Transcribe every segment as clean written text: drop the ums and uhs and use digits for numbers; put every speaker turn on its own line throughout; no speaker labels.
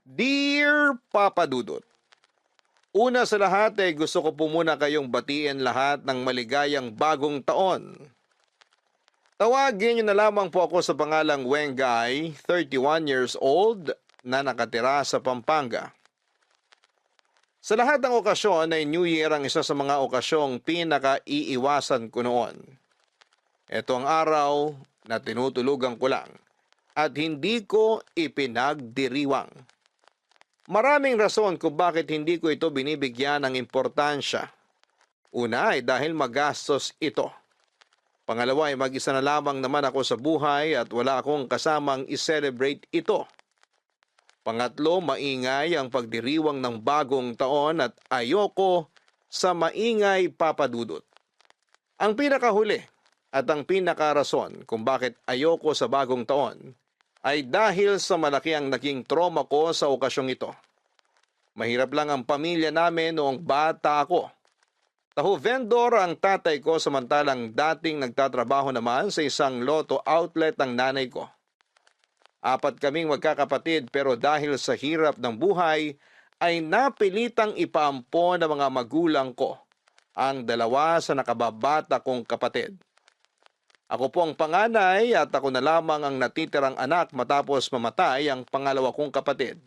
Dear Papa Dudut, una sa lahat gusto ko po muna kayong batiin lahat ng maligayang bagong taon. Tawagin niyo na lamang po ako sa pangalang Wengay, 31 years old, na nakatira sa Pampanga. Sa lahat ng okasyon ay New Year ang isa sa mga okasyong pinaka-iiwasan ko noon. Ito ang araw na tinutulugan ko lang at hindi ko ipinagdiriwang. Maraming rason kung bakit hindi ko ito binibigyan ng importansya. Una ay dahil magastos ito. Pangalawa ay mag-isa na lamang naman ako sa buhay at wala akong kasamang i-celebrate ito. Pangatlo, maingay ang pagdiriwang ng bagong taon at ayoko sa maingay papadudot. Ang pinakahuli at ang pinakarason kung bakit ayoko sa bagong taon ay dahil sa malaki ang naging trauma ko sa okasyong ito. Mahirap lang ang pamilya namin noong bata ako. Taho vendor ang tatay ko samantalang dating nagtatrabaho naman sa isang loto outlet ang nanay ko. 4 kaming magkakapatid pero dahil sa hirap ng buhay ay napilitang ipaampon ng mga magulang ko ang 2 sa nakababata kong kapatid. Ako po ang panganay at ako na lamang ang natitirang anak matapos mamatay ang pangalawa kong kapatid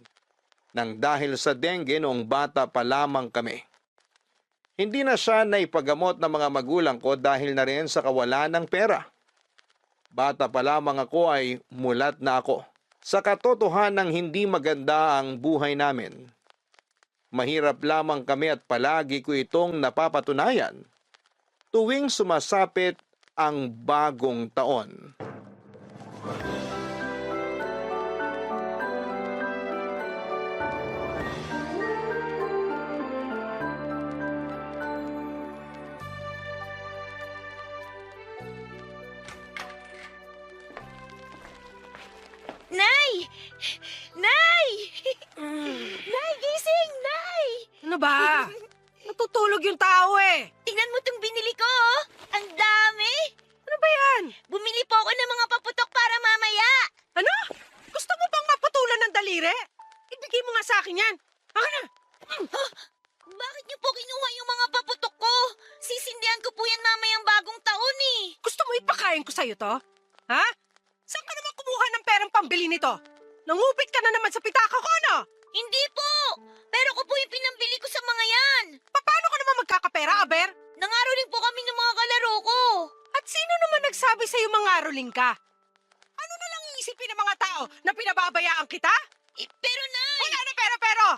nang dahil sa dengue noong bata pa lamang kami. Hindi na siya naipagamot ng mga magulang ko dahil na rin sa kawalan ng pera. Bata pa lamang ako ay mulat na ako. Sa katotohanan hindi maganda ang buhay namin. Mahirap lamang kami at palagi ko itong napapatunayan tuwing sumasapit ang bagong taon.
Nay! Nay! Nay, gising! Nay!
Ano ba? Natutulog yung tao eh.
Tingnan mo tong binili ko, oh! Ang dami!
Ano ba yan?
Bumili po ako ng mga paputok para mamaya!
Ano? Gusto mo bang maputulan ng daliri? Ibigay mo nga sa akin yan. Ako na.
Bakit niyo po kinuha yung mga paputok ko? Sisindihan ko po yan mamayang bagong taon eh!
Gusto mo ipakain ko sa'yo to? Ha? Saan ka naman kumuha ng perang pambili nito? Nangupit ka na naman sa pitaka ko, ano?
Hindi po! Pero ko po yung pinambili ko sa mga yan!
Paano ka naman magkakapera, Aber?
Nangaroling po kami ng mga kalaro ko!
At sino naman nagsabi sa'yo mangaroling ka? Ano na lang iisipin ng mga tao na pinababayaan kita?
Pero Nay!
Wala na pero!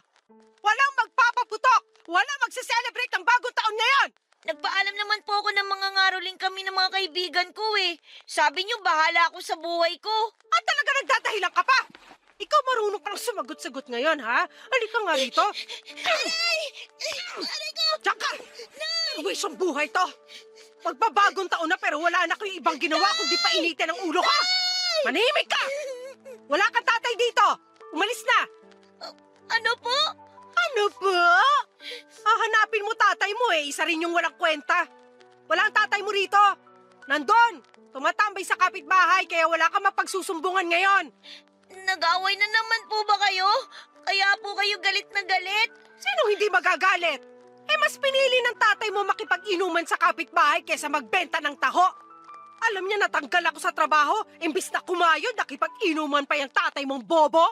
Walang magpapaputok! Walang magse-celebrate ng bagong taon ngayon!
Nagpaalam naman po ako ng mga ngaroling kami ng mga kaibigan ko eh. Sabi niyo bahala ako sa buhay ko.
At talaga nagdadahilan ka pa! Ikaw marunong pang sumagot-sagot ngayon, ha? Halika nga rito.
Aray! Aray ko!
Diyan ka! Terwis ang buhay to! Magbabagong taon na pero wala na kayong ibang ginawa kundi painitin ang ulo ko! Manahimik ka! Wala kang tatay dito! Umalis na!
Ano po?
Ano po? Hahanapin mo tatay mo eh, isa rin yung walang kwenta. Wala ang tatay mo rito. Nandun! Tumatambay sa kapitbahay kaya wala kang mapagsusumbungan ngayon.
Nag-away na naman po ba kayo? Kaya po kayo galit na galit?
Sino hindi magagalit? Eh mas pinili ng tatay mo makipag-inuman sa kapitbahay kaysa magbenta ng taho. Alam niya natanggal ako sa trabaho, imbis na kumayod, nakipag-inuman pa yung tatay mong bobo.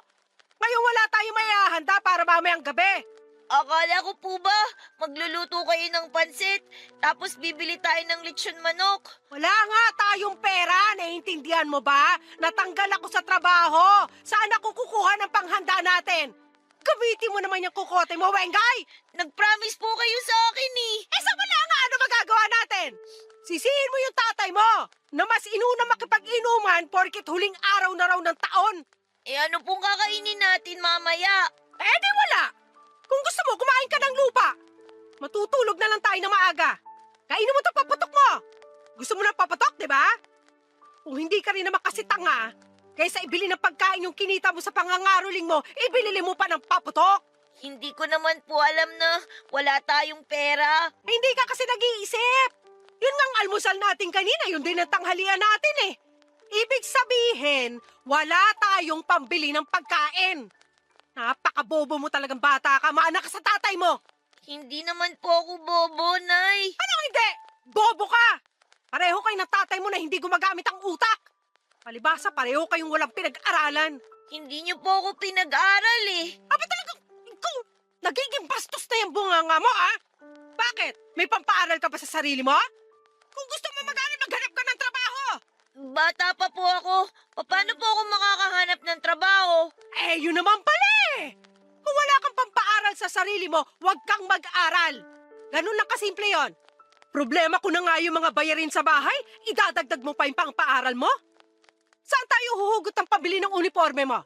Ngayon wala tayong maihahanda para mamayang gabi.
Akala ko po ba magluluto kayo ng pansit tapos bibili tayo ng lechon manok?
Wala nga tayong pera, naiintindihan mo ba? Natanggal ako sa trabaho. Saan ako kukuha ng panghanda natin? Gamitin mo naman yung kukote mo, Wengay!
Nag-promise po kayo sa akin eh.
Eh sa wala nga, ano magagawa natin? Sisihin mo yung tatay mo na mas inuna makipag-inuman porkit huling araw na raw ng taon.
Eh ano pong kakainin natin mamaya?
Eh di wala! Kung gusto mo, kumain ka ng lupa. Matutulog na lang tayo na maaga. Kainin mo ito paputok mo. Gusto mo ng paputok, di ba? Kung hindi ka rin naman kasi tanga, kaysa ibili ng pagkain yung kinita mo sa pangangaroling mo, ibili mo pa ng paputok.
Hindi ko naman po alam na wala tayong pera.
Hindi ka kasi nag-iisip. Yun nga ang almusal natin kanina, yun din ang tanghalian natin eh. Ibig sabihin, wala tayong pambili ng pagkain. Napakabobo mo talagang bata ka. Maanak ka sa tatay mo.
Hindi naman po ako bobo, Nay.
Anong hindi? Bobo ka! Pareho kayo ng tatay mo na hindi gumagamit ang utak. Palibasa, pareho kayong walang pinag-aralan.
Hindi niyo po ako pinag-aral eh.
Aba talagang, ikaw, nagiging bastos na yung bunganga mo, ha? Bakit? May pampaaral ka ba sa sarili mo? Kung gusto mo mag-aral, maghanap ka ng trabaho.
Bata pa po ako. Paano po ako makakahanap ng trabaho?
Eh, yun naman pala eh. Kung wala kang pampaaral sa sarili mo, huwag kang mag-aral. Ganun lang kasimple yon. Problema ko na nga yung mga bayarin sa bahay, idadagdag mo pa yung pang-paaral mo? Saan tayo huhugot ng pabili ng uniforme mo?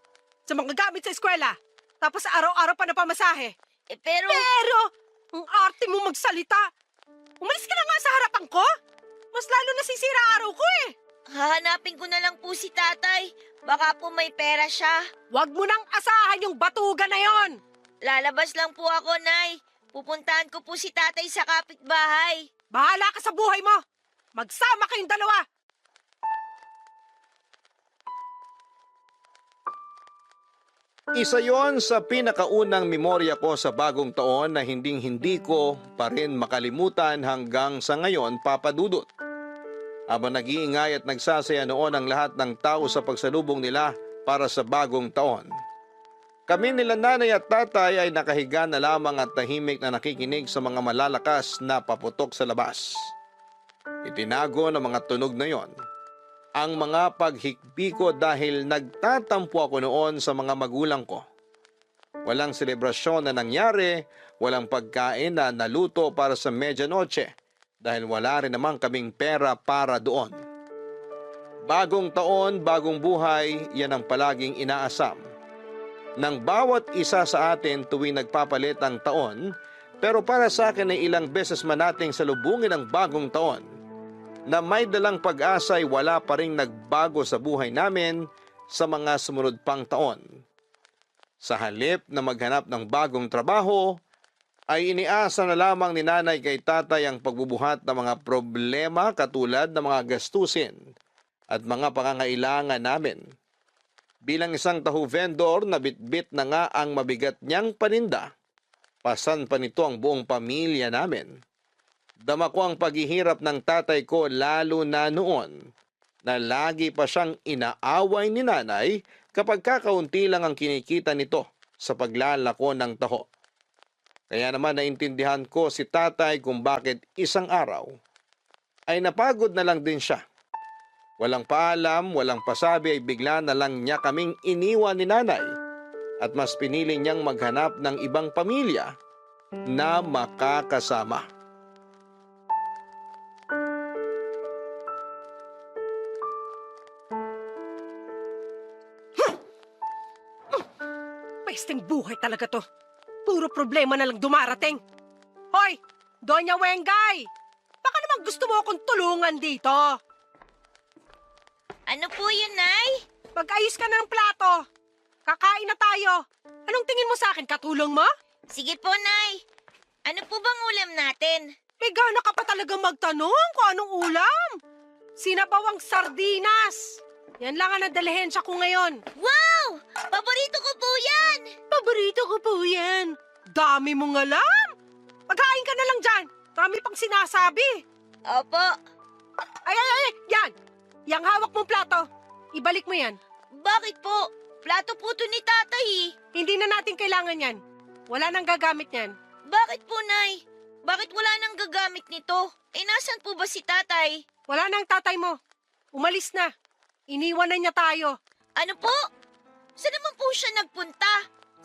Sa mga gamit sa eskwela. Tapos araw-araw pa na pamasahe.
Pero
Ang arte mo magsalita. Umalis ka na nga sa harapan ko. Mas lalo nasisira araw ko eh.
hahanapin ko na lang po si tatay. Baka po may pera siya.
Huwag mo nang asahan yung batugan na yon.
Lalabas lang po ako, Nay. Pupuntahan ko po si tatay sa kapitbahay.
Bahala ka sa buhay mo. Magsama kayong dalawa.
Isa yon sa pinakaunang memorya ko sa bagong taon na hinding-hindi ko pa rin makalimutan hanggang sa ngayon, Papa Dudut. Habang nag-iingay at nagsasaya noon ang lahat ng tao sa pagsalubong nila para sa bagong taon. Kami nila nanay at tatay ay nakahiga na lamang at tahimik na nakikinig sa mga malalakas na paputok sa labas. Itinago ng mga tunog na yon ang mga paghikbi ko dahil nagtatampo ako noon sa mga magulang ko. Walang selebrasyon na nangyari, walang pagkain na naluto para sa medianoche dahil wala rin naman kaming pera para doon. Bagong taon, bagong buhay, yan ang palaging inaasam ng bawat isa sa atin tuwing nagpapalit ang taon, pero para sa akin ay ilang beses man nating salubungin ang bagong taon na may dalang pag-asa ay wala pa ring nagbago sa buhay namin sa mga sumunod pang taon. Sa halip na maghanap ng bagong trabaho, ay iniasa na lamang ni nanay kay tatay ang pagbubuhat ng mga problema katulad ng mga gastusin at mga pangangailangan namin. Bilang isang tahu vendor na bitbit na nga ang mabigat niyang paninda, pasan pa nito ang buong pamilya namin. Dama ko ang paghihirap ng tatay ko lalo na noon na lagi pa siyang inaaway ni nanay kapag kakaunti lang ang kinikita nito sa paglalako ng taho. Kaya naman naintindihan ko si tatay kung bakit isang araw ay napagod na lang din siya. Walang paalam, walang pasabi ay bigla na lang niya kaming iniwan ni nanay at mas pinili niyang maghanap ng ibang pamilya na makakasama.
Pwesteng buhay talaga to. Puro problema na lang dumarating. Hoy, Doña Wengay! Baka naman gusto mo akong tulungan dito.
Ano po yun, Nay?
Mag-ayos ka na ng plato. Kakain na tayo. Anong tingin mo sa akin? Katulong mo?
Sige po, Nay. Ano po bang ulam natin?
May gana ka pa talaga magtanong kung anong ulam. Sinabawang sardinas. Yan lang ang nadalihensya ko ngayon.
Wow! Paborito ko po yan!
Paborito ko po yan. Dami mong alam. Maghain ka na lang dyan. Dami pang sinasabi.
Opo.
Ay, yan. Yang hawak mong plato. Ibalik mo yan.
Bakit po? Plato po to ni tatay eh.
Hindi na natin kailangan yan. Wala nang gagamit yan.
Bakit po, Nay? Bakit wala nang gagamit nito? Nasan po ba si tatay?
Wala nang tatay mo. Umalis na. Iniwan na niya tayo.
Ano po? Saan naman po siya nagpunta?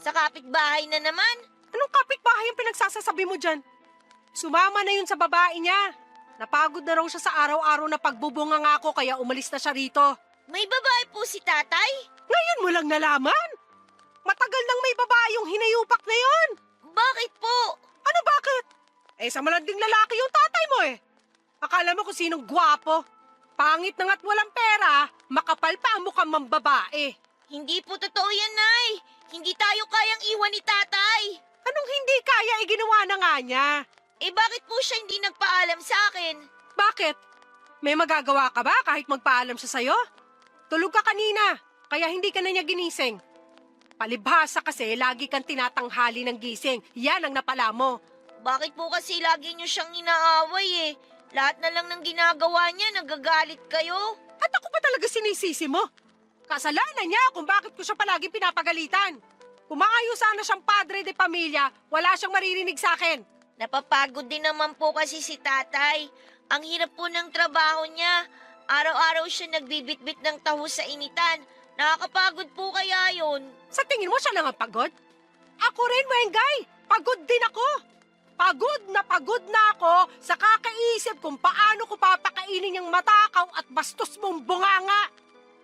Sa kapitbahay na naman?
Anong kapitbahay ang pinagsasasabi mo dyan? Sumama na yun sa babae niya. Napagod na raw siya sa araw-araw na pagbubunga nga ako kaya umalis na siya rito.
May babae po si tatay?
Ngayon mo lang nalaman? Matagal nang may babae yung hinayupak na yon.
Bakit po?
Ano bakit? Sa malanding lalaki yung tatay mo eh. Akala mo kung sinong gwapo. Pangit na nga't walang pera, makapal pa ang mukhang mambabae.
Hindi po totoo yan, Nay. Hindi tayo kayang iwan ni tatay.
Anong hindi kaya ginawa na nga niya?
Bakit po siya hindi nagpaalam sa akin?
Bakit? May magagawa ka ba kahit magpaalam siya sa'yo? Tulog ka kanina, kaya hindi ka na niya ginising. Palibhasa kasi lagi kang tinatanghali ng gising. Yan ang napala mo.
Bakit po kasi lagi niyo siyang inaaway eh? Lahat na lang ng ginagawa niya, nagagalit kayo.
At ako ba talaga sinisisi mo? Kasalanan niya kung bakit ko siya palagi pinapagalitan. Kung maayos sana siyang padre de pamilya, wala siyang maririnig sa akin.
Napapagod din naman po kasi si tatay. Ang hirap po ng trabaho niya. Araw-araw siya nagbibitbit ng taho sa initan. Nakakapagod po kaya yun.
Sa tingin mo siya lang ang pagod? Ako rin, Wengay. Pagod din ako. Pagod na ako sa kakaisip kung paano ko papakainin yung matakaw at bastos mong bunganga.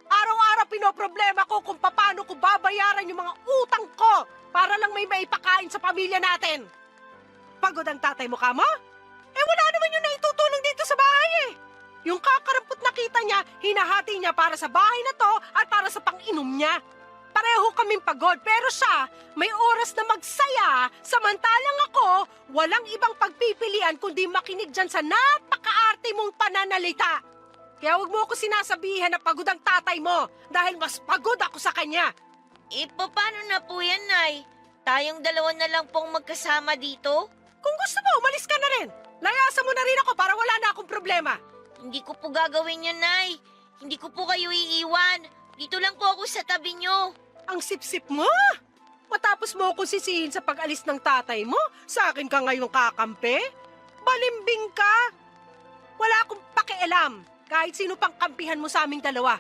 Araw-araw pinoproblema ko kung paano ko babayaran yung mga utang ko para lang may maipakain sa pamilya natin. Pagod ang tatay mo, kamo? Wala naman yung naitutulong dito sa bahay eh. Yung kakarampot na kita niya, hinahati niya para sa bahay na to at para sa pang-inom niya. Pareho kaming pagod, pero siya may oras na magsaya, samantalang ako walang ibang pagpipilian kundi makinig dyan sa napakaarte mong pananalita. Kaya huwag mo ako sinasabihan na pagod ang tatay mo dahil mas pagod ako sa kanya.
Paano na po yan, Nay? Tayong dalawa na lang pong magkasama dito?
Kung gusto mo, umalis ka na rin. Layasan mo na rin ako para wala na akong problema.
Hindi ko po gagawin yun, Nay. Hindi ko po kayo iiwan. Dito lang po ako sa tabi niyo.
Ang sip-sip mo! Matapos mo ako sisihin sa pag-alis ng tatay mo, sa akin ka ngayong kakampi? Balimbing ka! Wala akong pakialam kahit sino pang kampihan mo sa aming dalawa.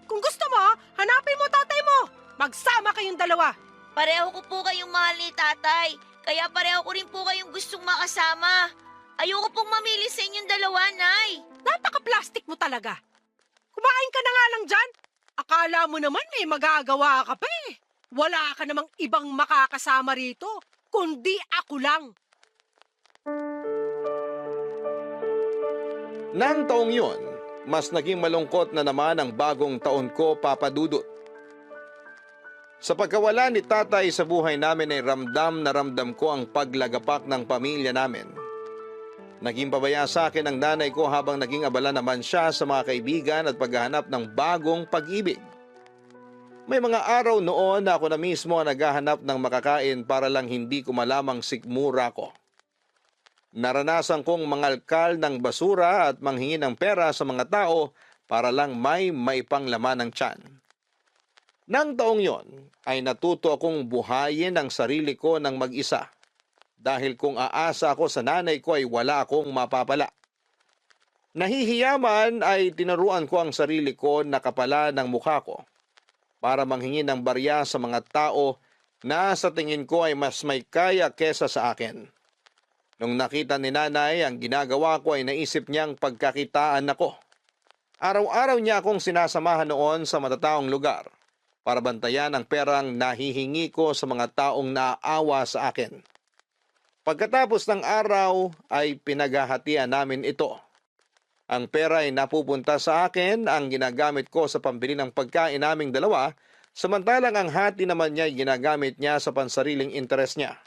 Kung gusto mo, hanapin mo tatay mo. Magsama kayong dalawa.
Pareho ko po kayong mahal ni tatay. Kaya pareho ko rin po kayong gustong makasama. Ayoko pong mamili sa inyong dalawa, Nay.
Napaka-plastic mo talaga. Kumain ka na nga lang dyan. Akala mo naman may magagawa ka pa eh. Wala ka namang ibang makakasama rito, kundi ako lang.
Nang taong yun, mas naging malungkot na naman ang bagong taon ko, Papa Dudut. Sa pagkawala ni tatay sa buhay namin ay ramdam na ramdam ko ang paglagapak ng pamilya namin. Naging pabaya sa akin ang nanay ko habang naging abala naman siya sa mga kaibigan at paghahanap ng bagong pag-ibig. May mga araw noon na ako na mismo ang naghahanap ng makakain para lang hindi ko malamang sikmura ko. Naranasan kong mangalkal ng basura at manghingi ng pera sa mga tao para lang may maipanglaman ng tiyan. Nang taong yon ay natuto akong buhayin ang sarili ko ng mag-isa. Dahil kung aasa ako sa nanay ko ay wala akong mapapala. Nahihiyaman ay tinuruan ko ang sarili ko na kapala ng mukha ko para manghingi ng barya sa mga tao na sa tingin ko ay mas may kaya kesa sa akin. Nung nakita ni nanay ang ginagawa ko ay naisip niyang pagkakitaan ako. Araw-araw niya akong sinasamahan noon sa matataong lugar para bantayan ang perang nahihingi ko sa mga taong naaawa sa akin. Pagkatapos ng araw ay pinaghahatian namin ito. Ang pera ay napupunta sa akin, ang ginagamit ko sa pambili ng pagkain naming dalawa, samantalang ang hati naman niya ay ginagamit niya sa pansariling interes niya.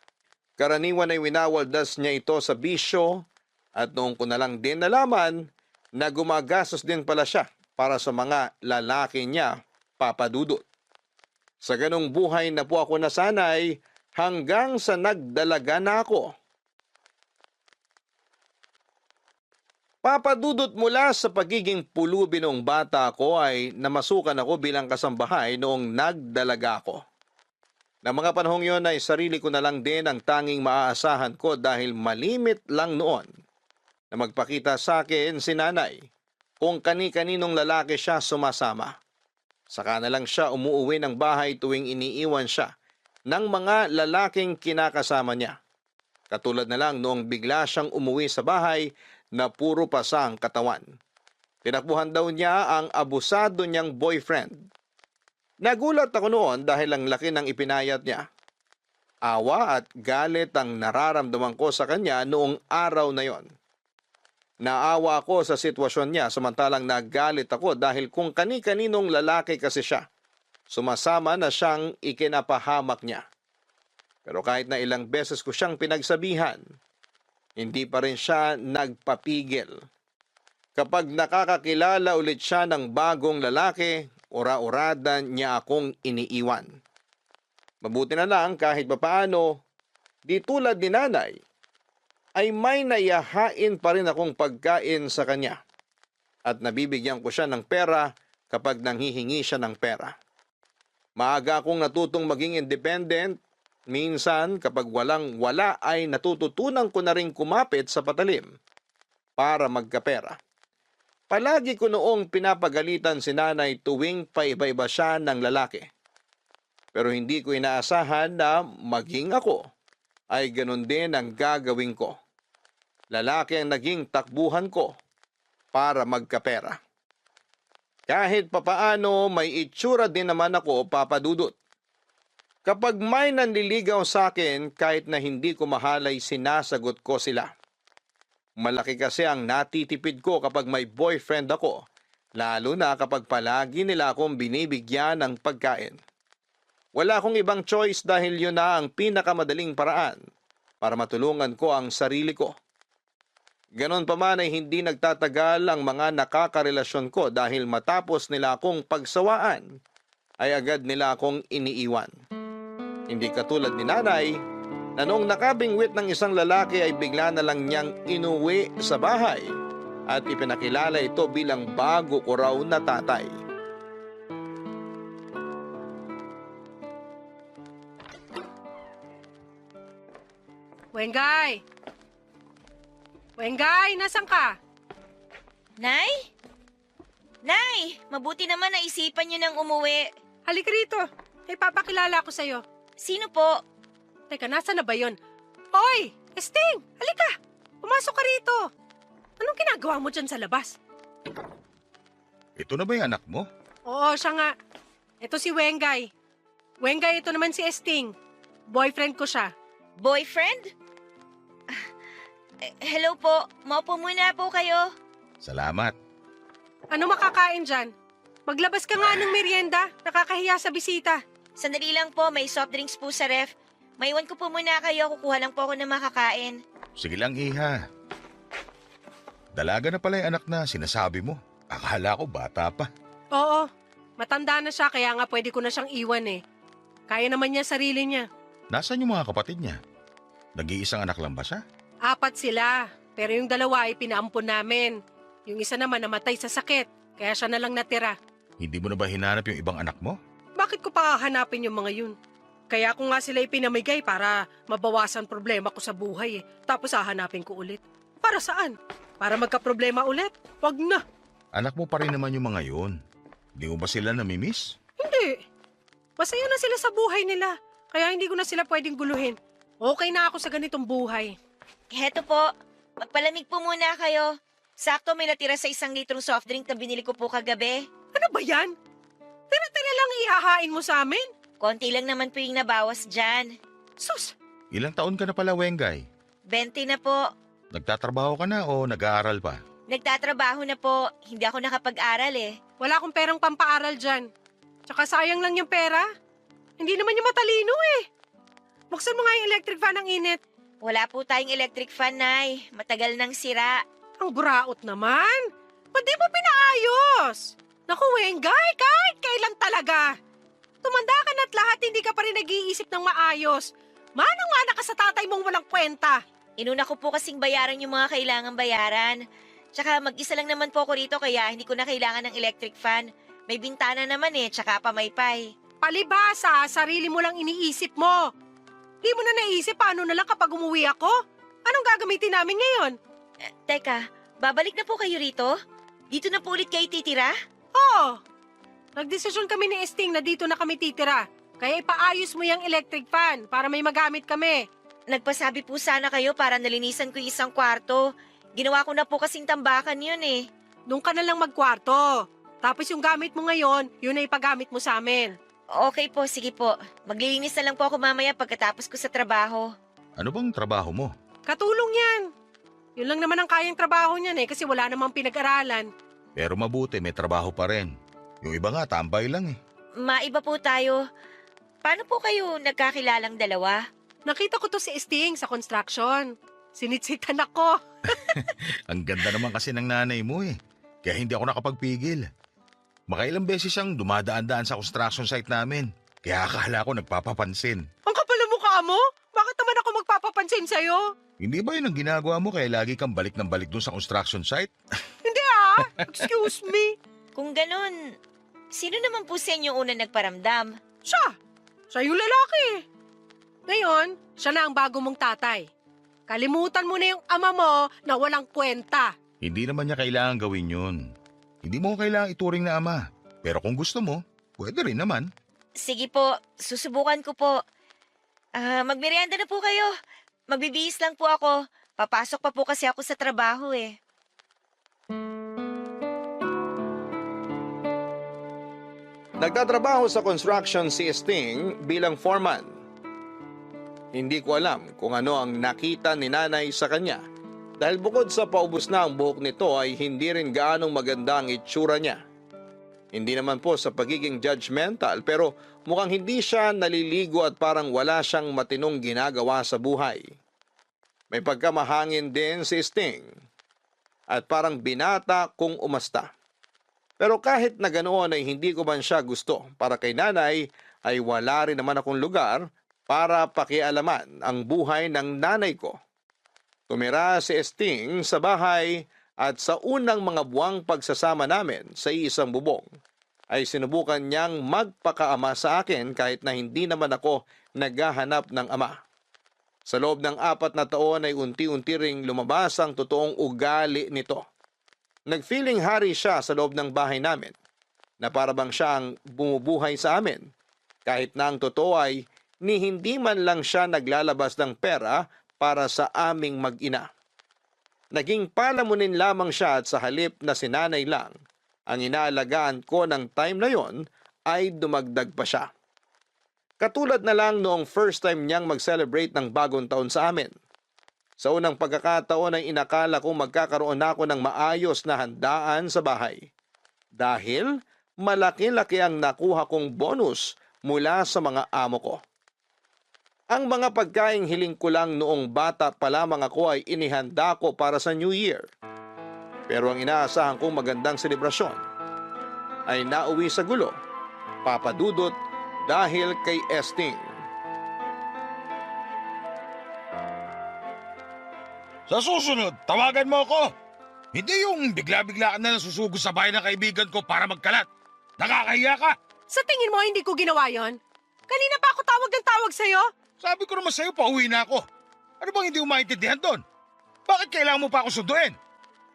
Karaniwan ay winawaldas niya ito sa bisyo at noong ko na lang din nalaman na gumagastos din pala siya para sa mga lalaki niya, Papa Dudut. Sa ganong buhay na po ako nasanay, hanggang sa nagdalaga na ako. Papadudot mula sa pagiging pulubi noong bata ko ay namasukan ako bilang kasambahay noong nagdalaga ako. Na mga panahong yon ay sarili ko na lang din ang tanging maaasahan ko dahil malimit lang noon na magpakita sa akin si nanay kung kani-kaninong lalaki siya sumasama. Saka na lang siya umuuwi ng bahay tuwing iniiwan siya ng mga lalaking kinakasama niya. Katulad na lang noong bigla siyang umuwi sa bahay na puro pasa ang katawan. Tinakbuhan daw niya ang abusado niyang boyfriend. Nagulat ako noon dahil ang laki ng ipinayat niya. Awa at galit ang nararamdaman ko sa kanya noong araw na yon. Naawa ako sa sitwasyon niya samantalang nagalit ako dahil kung kani-kaninong lalaki kasi siya. Sumasama na siyang ikinapahamak niya. Pero kahit na ilang beses ko siyang pinagsabihan, hindi pa rin siya nagpapigil. Kapag nakakakilala ulit siya ng bagong lalaki, ura-urada niya akong iniiwan. Mabuti na lang kahit papaano, di tulad ni nanay, ay may nayahain pa rin akong pagkain sa kanya at nabibigyan ko siya ng pera kapag nanghihingi siya ng pera. Maaga akong natutong maging independent. Minsan kapag walang-wala ay natututunan ko na rin kumapit sa patalim para magkapera. Palagi ko noong pinapagalitan si nanay tuwing paiba-iba siya ng lalaki. Pero hindi ko inaasahan na maging ako ay ganun din ang gagawin ko. Lalaki ang naging takbuhan ko para magkapera. Kahit papaano may itsura din naman ako, Papa Dudut. Kapag may nanliligaw sa akin kahit na hindi ko mahal ay sinasagot ko sila. Malaki kasi ang natitipid ko kapag may boyfriend ako, lalo na kapag palagi nila akong binibigyan ng pagkain. Wala akong ibang choice dahil yun na ang pinakamadaling paraan para matulungan ko ang sarili ko. Ganon pa man ay hindi nagtatagal ang mga nakakarelasyon ko dahil matapos nila akong pagsawaan ay agad nila akong iniiwan. Hindi katulad ni nanay na noong nakabingwit ng isang lalaki ay bigla na lang niyang inuwi sa bahay at ipinakilala ito bilang bago ko raw na tatay.
Wengay! Wengay, nasan ka?
Nay? Nay, mabuti naman naisipan niyo nang umuwi.
Halika rito. May papakilala ako sa'yo.
Sino po?
Teka, nasa na ba yun? Hoy! Esting! Halika! Pumasok ka rito! Anong ginagawa mo dyan sa labas?
Ito na ba yung anak mo?
Oo, siya nga. Ito si Wengay. Wengay, ito naman si Esting. Boyfriend ko siya.
Boyfriend? Hello po, maupo muna po kayo.
Salamat.
Ano makakain dyan? Maglabas ka nga ng merienda. Nakakahiya sa bisita.
Sandali lang po, may soft drinks po sa ref. Maiwan ko po muna kayo, kukuha lang po ako ng makakain.
Sige lang, Iha. Dalaga na pala yung anak na sinasabi mo. Akala ko bata pa.
Oo, matanda na siya kaya nga pwede ko na siyang iwan eh. Kaya naman niya sarili niya.
Nasaan yung mga kapatid niya? Nag-iisang anak lang ba siya?
4 sila, pero yung 2 ay pinaampon namin. Yung isa naman namatay sa sakit, kaya siya na lang natira.
Hindi mo na ba hinanap yung ibang anak mo?
Bakit ko pa hahanapin yung mga yun? Kaya ko nga sila ipinamigay para mabawasan problema ko sa buhay eh. Tapos hahanapin ko ulit. Para saan? Para magka-problema ulit? Wag na.
Anak mo pa rin naman yung mga yun. Hindi mo ba sila namimiss?
Hindi. Masaya na sila sa buhay nila. Kaya hindi ko na sila pwedeng guluhin. Okay na ako sa ganitong buhay.
Heto po, magpalamig po muna kayo. Sakto may natira sa 1 litrong soft drink na binili ko po kagabi.
Ano ba yan? Tira-tira lang ihahain mo sa amin?
Konti lang naman po yung nabawas dyan.
Sus,
Ilang taon ka na pala, Wengay?
20 na po.
Nagtatrabaho ka na o nag-aaral pa?
Nagtatrabaho na po. Hindi ako nakapag-aral eh.
wala akong perang pampaaral dyan. Tsaka sayang lang yung pera. Hindi naman yung matalino eh. Buksan mo nga yung electric fan ng init.
Wala po tayong electric fan, Nay. Matagal nang sira.
Ang buraot naman. Ba't di mo pinaayos? Naku, Wengay, kahit kailan talaga. Tumanda ka na't lahat hindi ka pa rin nag-iisip ng maayos. Manang-mana ka sa tatay mong walang kwenta.
Inuna ko po kasing bayaran yung mga kailangang bayaran. Tsaka mag-isa lang naman po ako rito kaya hindi ko na kailangan ng electric fan. May bintana naman eh, tsaka pamaypay.
Palibasa, sarili mo lang iniisip mo. Di mo na naisip paano na lang kapag umuwi ako? Anong gagamitin namin ngayon?
Teka, babalik na po kayo rito? Dito na po ulit kayo titira?
Oo. Nagdesisyon kami ni Esting na dito na kami titira. Kaya ipaayos mo yung electric fan para may magamit kami.
Nagpasabi po sana kayo para nalinisan ko yung isang kwarto. Ginawa ko na po kasing tambakan yun eh.
Doon ka na lang magkwarto. Tapos yung gamit mo ngayon, yun ay ipagamit mo sa amin.
Okay po, sige po. Maglilinis na lang po ako mamaya pagkatapos ko sa trabaho.
Ano bang trabaho mo?
Katulong yan. Yun lang naman ang kayang trabaho niyan eh kasi wala namang pinag-aralan.
Pero mabuti, may trabaho pa rin. Yung iba nga, tambay lang eh.
Maiba po tayo. Paano po kayo nagkakilalang dalawa?
Nakita ko to si Esting sa construction. Sinitsitan ako.
Ang ganda naman kasi ng nanay mo eh. Kaya hindi ako nakapagpigil. Makailang beses siyang dumadaan-daan sa construction site namin. Kaya akala ko nagpapapansin.
Ang kapal ng mukha mo? Bakit naman ako magpapapansin sa'yo?
Hindi ba yun ang ginagawa mo kaya lagi kang balik ng balik dun sa construction site?
Hindi excuse me.
Kung ganun, sino naman po sa inyo una nagparamdam?
Siya yung lalaki. Ngayon, siya na ang bago mong tatay. Kalimutan mo na yung ama mo na walang kwenta.
Hindi naman niya kailangan gawin yun. Hindi mo kailangan ituring na ama. Pero kung gusto mo, pwede rin naman.
Sige po, susubukan ko po. Magmerienda na po kayo. Magbibihis lang po ako. Papasok pa po kasi ako sa trabaho eh.
Nagtatrabaho sa construction si Sting bilang foreman. Hindi ko alam kung ano ang nakita ni nanay sa kanya dahil bukod sa paubos na ang buhok nito ay hindi rin gaanong maganda ang itsura niya. Hindi naman po sa pagiging judgmental pero mukhang hindi siya naliligo at parang wala siyang matinong ginagawa sa buhay. May pagkamahangin din si Sting at parang binata kung umasta. Pero kahit na ganoon ay hindi ko man siya gusto. Para kay nanay ay wala rin naman akong lugar para pakialaman ang buhay ng nanay ko. Tumira si Sting sa bahay at sa unang mga buwang pagsasama namin sa isang bubong ay sinubukan niyang magpakaama sa akin kahit na hindi naman ako naghahanap ng ama. Sa loob ng 4 na taon ay unti-unti ring lumabas ang totoong ugali nito. Nagfeeling hari siya sa loob ng bahay namin na parabang siya ang bumubuhay sa amin kahit na ang totoo ay ni hindi man lang siya naglalabas ng pera para sa aming mag-ina. Naging palamunin lamang siya at sa halip na si nanay lang ang inaalagaan ko ng time na yon ay dumagdag pa siya. Katulad na lang noong first time niyang mag-celebrate ng bagong taon sa amin. Sa unang pagkakataon ay inakala kong magkakaroon ako ng maayos na handaan sa bahay. Dahil malaki-laki ang nakuha kong bonus mula sa mga amo ko. Ang mga pagkaing hiling ko lang noong bata pa lamang ako ay inihanda ko para sa New Year. Pero ang inaasahan kong magandang selebrasyon ay nauwi sa gulo, papadudot dahil kay Sting.
Sa susunod, tawagan mo ako. Hindi yung bigla-bigla ka na lang susugod sa bahay ng kaibigan ko para magkalat. Nakakahiya ka.
Sa tingin mo, hindi ko ginawa yon? Kanina pa ako tawag ng tawag sa'yo.
Sabi ko naman sa'yo, pauwi na ako. Ano bang hindi mo maintindihan doon? Bakit kailangan mo pa ako sunduin?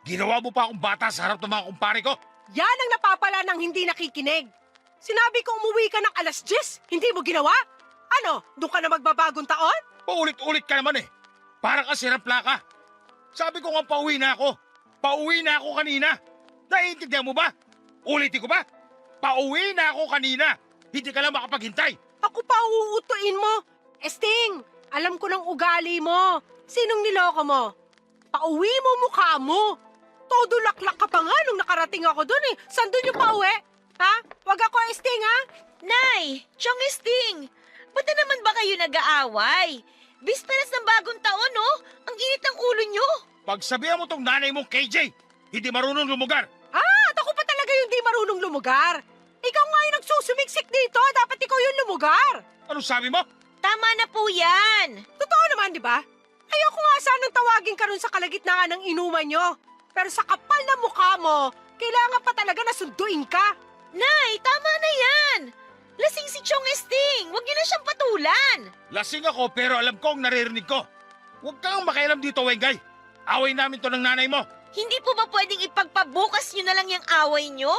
Ginawa mo pa akong bata sa harap ng mga kumpare ko.
Yan ang napapala ng hindi nakikinig. Sinabi ko umuwi ka ng 10:00, hindi mo ginawa? Ano, doon ka na magbabagong taon?
Paulit-ulit ka naman eh. Parang ka sirang plaka. Sabi ko nga pauwi na ako. Pauwi na ako kanina. Naiintindihan mo ba? Ulitin ko ba? Pauwi na ako kanina. Hindi ka lang makapaghintay.
Ako pa uutuin mo. Sting, alam ko ng ugali mo. Sinong niloko mo? Pauwi mo mukha mo. Todo laklak ka pa nga nung nakarating ako doon eh. Saan doon yung pauwi? Ha? Wag ako, Sting, ha?
Nay, Chong Sting, ba't na naman ba kayo nag-aaway? Bisperas ng bagong taon, no? Ang init ng ulo nyo.
Pagsabihan mo tong nanay mong KJ, hindi marunong lumugar.
At ako pa talaga yung di marunong lumugar. Ikaw nga yung nagsusumiksik dito. Dapat ikaw yung lumugar.
Ano sabi mo?
Tama na po yan.
Totoo naman, di ba? Ayoko nga sanang tawagin ka ron sa kalagitnaan ng inuman nyo. Pero sa kapal na mukha mo, kailangan pa talaga na sunduin ka.
Nay, tama na yan. Lasing si Chong Sting. Huwag niyo na siyang patulan.
Lasing ako pero alam ko ang naririnig ko. Huwag kang makialam dito, Wengay. Away namin to ng nanay mo.
Hindi po ba pwedeng ipagpabukas niyo na lang yung away niyo?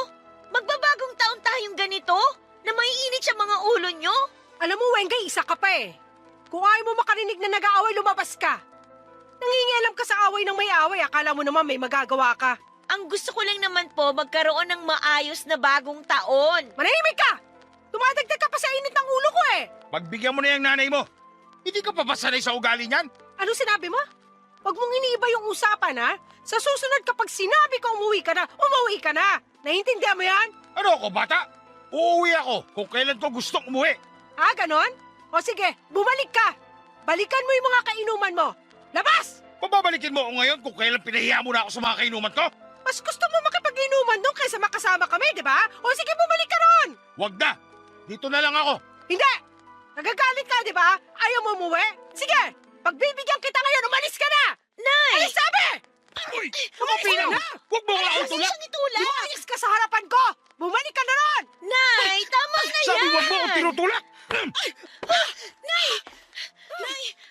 Magbabagong taon tayong ganito na maiinit sa mga ulo niyo?
Alam mo, Wengay, isa ka pa eh. Kung ayaw mo makarinig na nag-aaway, lumabas ka. Nangingialam ka sa away ng may away. Akala mo naman may magagawa ka.
Ang gusto ko lang naman po magkaroon ng maayos na bagong taon.
Manahimik ka! Tumadagdag ka pa sa init ng ulo ko eh.
Pagbigyan mo na yung nanay mo. Hindi ka pa ba sanay sa ugali niyan?
Ano sinabi mo? Huwag mong iniiba yung usapan, ha? Sa susunod kapag sinabi ko umuwi ka na, umuwi ka na. Naiintindihan mo yan?
Ano ako, bata? Uuwi ako kung kailan ko gustong umuwi.
Ganon? O sige, bumalik ka. Balikan mo yung mga kainuman mo. Labas!
Pababalikin mo ako ngayon kung kailan pinahiya mo na ako sa mga kainuman ko?
Mas gusto mo makipag-inuman doon kaysa makasama kami, di ba? O sige, bumalik ka ron!
Wag na! Dito na lang ako.
Hindi! Nagagalit ka, di ba? Ayaw mo umuwi? Sige! Pagbibigyan kita ngayon, umalis ka na!
Nay!
Alis sabi!
Uy! Ano, Pinang? Huwag mo nga ako tulak!
Siyang itulak!
Lumayas ka sa harapan ko! Bumalik ka na ron!
Nay, tama na yan!
Sabi huwag mo ako tinutulak!
Nay,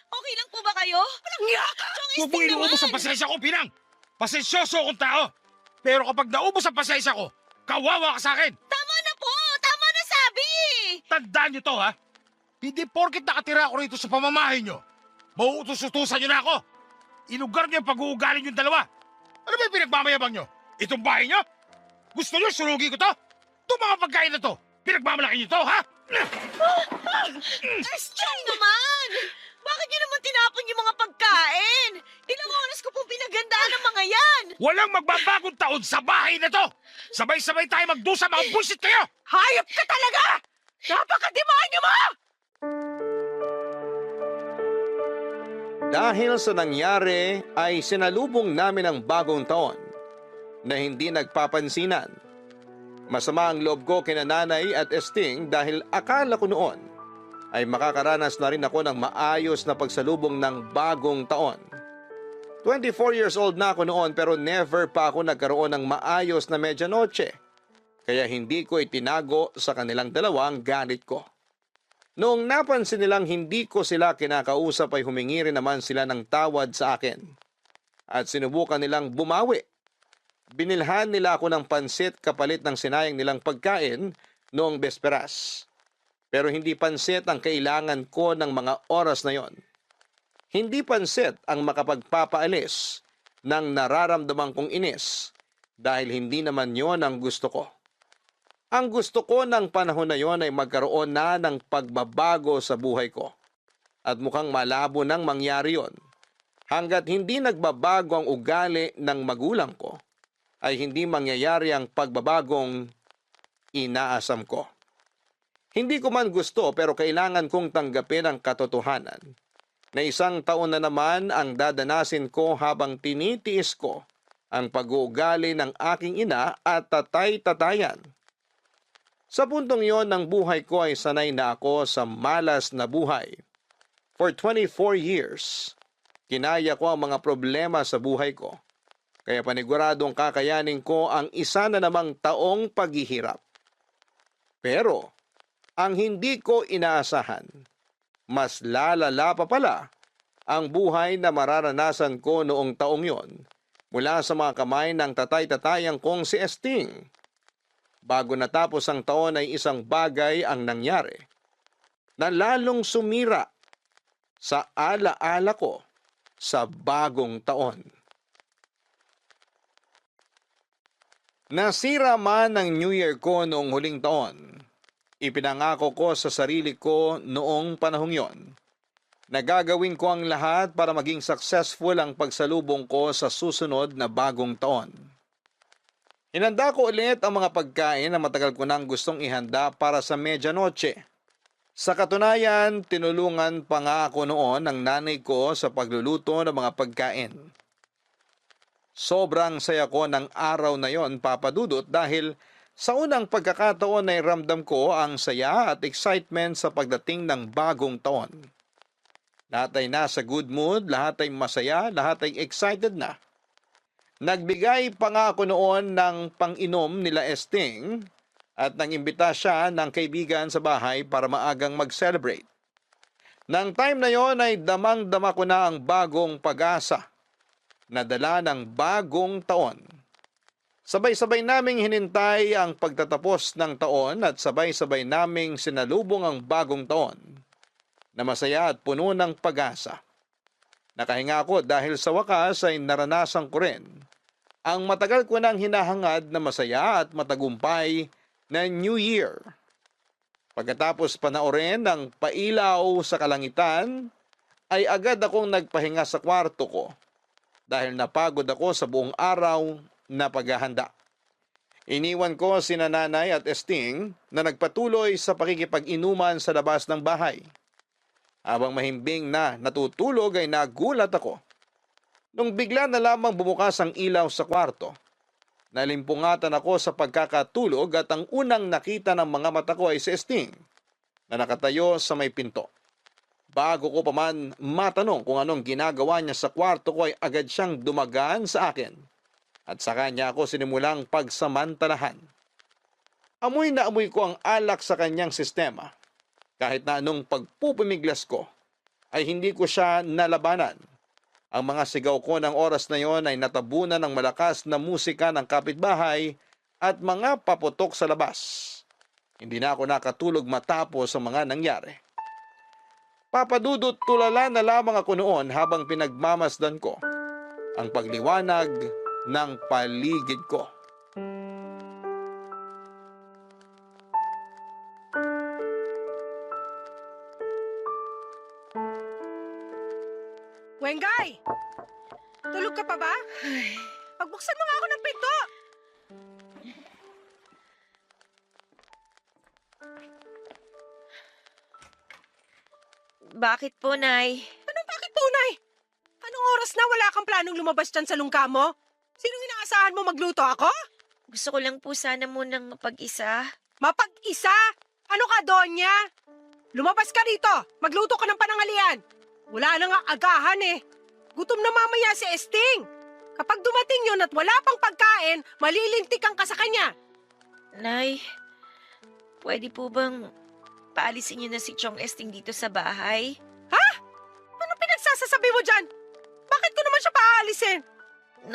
okay lang po ba kayo?
Walang niya ka!
Huwag mo inuubos ang pasensya ko, Pinang! Pasensyoso akong tao! Pero kapag naubos ang pasensya ko, kawawa ka sa akin!
Tama na po! Tama na sabi!
Tandaan nyo to, ha? Hindi porket nakatira ako rito sa pamamahay nyo, mauutos-utusan nyo na ako! Ilugar niyo ang pag-uugali yung dalawa! Ano ba yung pinagmamayabang nyo? Itong bahay nyo? Gusto nyo surugi ko to? Itong mga pagkain na to, pinagmamalaki nyo to, ha?
Esther naman! Bakit niyo naman tinapon yung mga pagkain? Ilang oras ko pong pinagandaan ng mga yan!
Walang magbabagong taon sa bahay na to! Sabay-sabay tayo magdusa, mga bullshit kayo!
Hayop ka talaga! Napakademonyo mo!
Dahil sa nangyari ay sinalubong namin ang bagong taon na hindi nagpapansinan. Masama ang loob ko kina Nanay at Esting dahil akala ko noon ay makakaranas na rin ako ng maayos na pagsalubong ng bagong taon. 24 years old na ako noon pero never pa ako nagkaroon ng maayos na medianoche. Kaya hindi ko itinago sa kanilang dalawa ang galit ko. Noong napansin nilang hindi ko sila kinakausap ay humingi rin naman sila ng tawad sa akin. At sinubukan nilang bumawi. Binilhan nila ako ng pansit kapalit ng sinayang nilang pagkain noong besperas. Pero hindi pansit ang kailangan ko ng mga oras na yon. Hindi pansit ang makapagpapaalis ng nararamdaman kong inis dahil hindi naman yon ang gusto ko. Ang gusto ko ng panahon na yon ay magkaroon na ng pagbabago sa buhay ko. At mukhang malabo nang mangyari yon. Hanggat hindi nagbabago ang ugali ng magulang ko, ay hindi mangyayari ang pagbabagong inaasam ko. Hindi ko man gusto pero kailangan kong tanggapin ang katotohanan na isang taon na naman ang dadanasin ko habang tinitiis ko ang pag-uugali ng aking ina at tatay-tatayan. Sa puntong yon ng buhay ko ay sanay na ako sa malas na buhay. For 24 years, kinaya ko ang mga problema sa buhay ko. Kaya paniguradong kakayanin ko ang isa na namang taong paghihirap. Pero, ang hindi ko inaasahan, mas lalala pa pala ang buhay na mararanasan ko noong taong yon mula sa mga kamay ng tatay-tatayang kong si Esting. Bago natapos ang taon ay isang bagay ang nangyari na lalong sumira sa alaala ko sa bagong taon. Nasira man ang New Year ko noong huling taon, ipinangako ko sa sarili ko noong panahong yon na gagawin ko ang lahat para maging successful ang pagsalubong ko sa susunod na bagong taon. Hinanda ko ulit ang mga pagkain na matagal ko nang gustong ihanda para sa medianoche. Sa katunayan, tinulungan pa nga ako noon ng nanay ko sa pagluluto ng mga pagkain. Sobrang saya ko ng araw na yon, Papa Dudut, dahil sa unang pagkakataon ay ramdam ko ang saya at excitement sa pagdating ng bagong taon. Lahat ay nasa good mood, lahat ay masaya, lahat ay excited na. Nagbigay pa nga ako noon ng pang-inom nila Esting at nang imbita siya ng kaibigan sa bahay para maagang mag-celebrate. Nang time na yon ay damang-dama ko na ang bagong pag-asa na dala ng bagong taon. Sabay-sabay naming hinintay ang pagtatapos ng taon at sabay-sabay naming sinalubong ang bagong taon na masaya at puno ng pag-asa. Nakahinga ako dahil sa wakas ay naranasan ko rin ang matagal ko nang hinahangad na masaya at matagumpay na New Year. Pagkatapos panoorin ng pailaw sa kalangitan, ay agad akong nagpahinga sa kwarto ko dahil napagod ako sa buong araw na paghahanda. Iniwan ko sina Nanay at Esting na nagpatuloy sa pakikipag-inuman sa labas ng bahay. Habang mahimbing na natutulog ay nagulat ako nung bigla na lamang bumukas ang ilaw sa kwarto. Nalimpungatan ako sa pagkakatulog at ang unang nakita ng mga mata ko ay si Esting na nakatayo sa may pinto. Bago ko pa man matanong kung anong ginagawa niya sa kwarto ko ay agad siyang dumagaan sa akin at sa kanya ako sinimulang pagsamantalahan. Amoy na amoy ko ang alak sa kanyang sistema. Kahit na anong pagpupumiglas ko ay hindi ko siya nalabanan. Ang mga sigaw ko ng oras na yon ay natabunan ng malakas na musika ng kapitbahay at mga paputok sa labas. Hindi na ako nakatulog matapos ang mga nangyari. Papadudot tulala na lamang ako noon habang pinagmamasdan ko ang pagliwanag ng paligid ko.
Wengay! Tulog ka pa ba? Pagbuksan mo nga ako ng pinto!
Bakit po, Nay?
Anong bakit tunay? Anong oras na wala kang planong lumabas dyan sa lungga mo? Sinong inaasahan mo magluto ako?
Gusto ko lang po sana munang mapag-isa.
Mapag-isa? Ano ka, Donya? Lumabas ka rito! Magluto ka ng panangalian! Wala na nga agahan eh. Gutom na mamaya si Esting. Kapag dumating yun at wala pang pagkain, malilintikan ka sa kanya.
Nay, pwede po bang paalisin niyo na si Chong Esting dito sa bahay?
Ano pinagsasasabi mo dyan? Bakit ko naman siya paaalisin?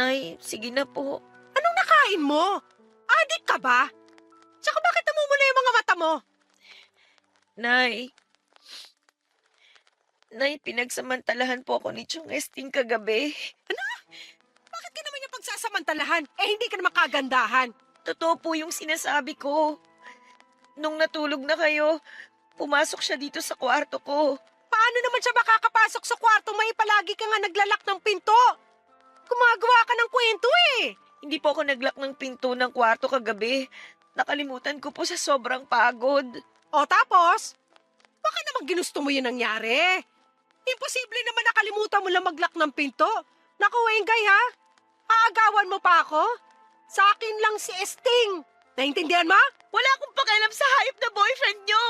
Nay, sige na po.
Anong nakain mo? Adik ka ba? Tsaka bakit namumula yung mga mata mo?
Nay, pinagsamantalahan po ako ni Chong Esting kagabi.
Bakit ka naman niya pagsasamantalahan? Eh, hindi ka naman kagandahan.
Totoo po yung sinasabi ko. Nung natulog na kayo, pumasok siya dito sa kwarto ko.
Paano naman siya makakapasok sa kwarto? May palagi ka nga naglalak ng pinto. Gumagawa ka ng kwento eh.
Hindi po ako naglak ng pinto ng kwarto kagabi. Nakalimutan ko po sa sobrang pagod.
O tapos? Baka naman ginusto mo yun nangyari. Imposible naman nakalimutan mo lang maglak ng pinto. Naku, Wengay ha? Aagawan mo pa ako? Sa akin lang si Esting. Naintindihan mo?
Wala akong pakialam sa hayop na boyfriend nyo.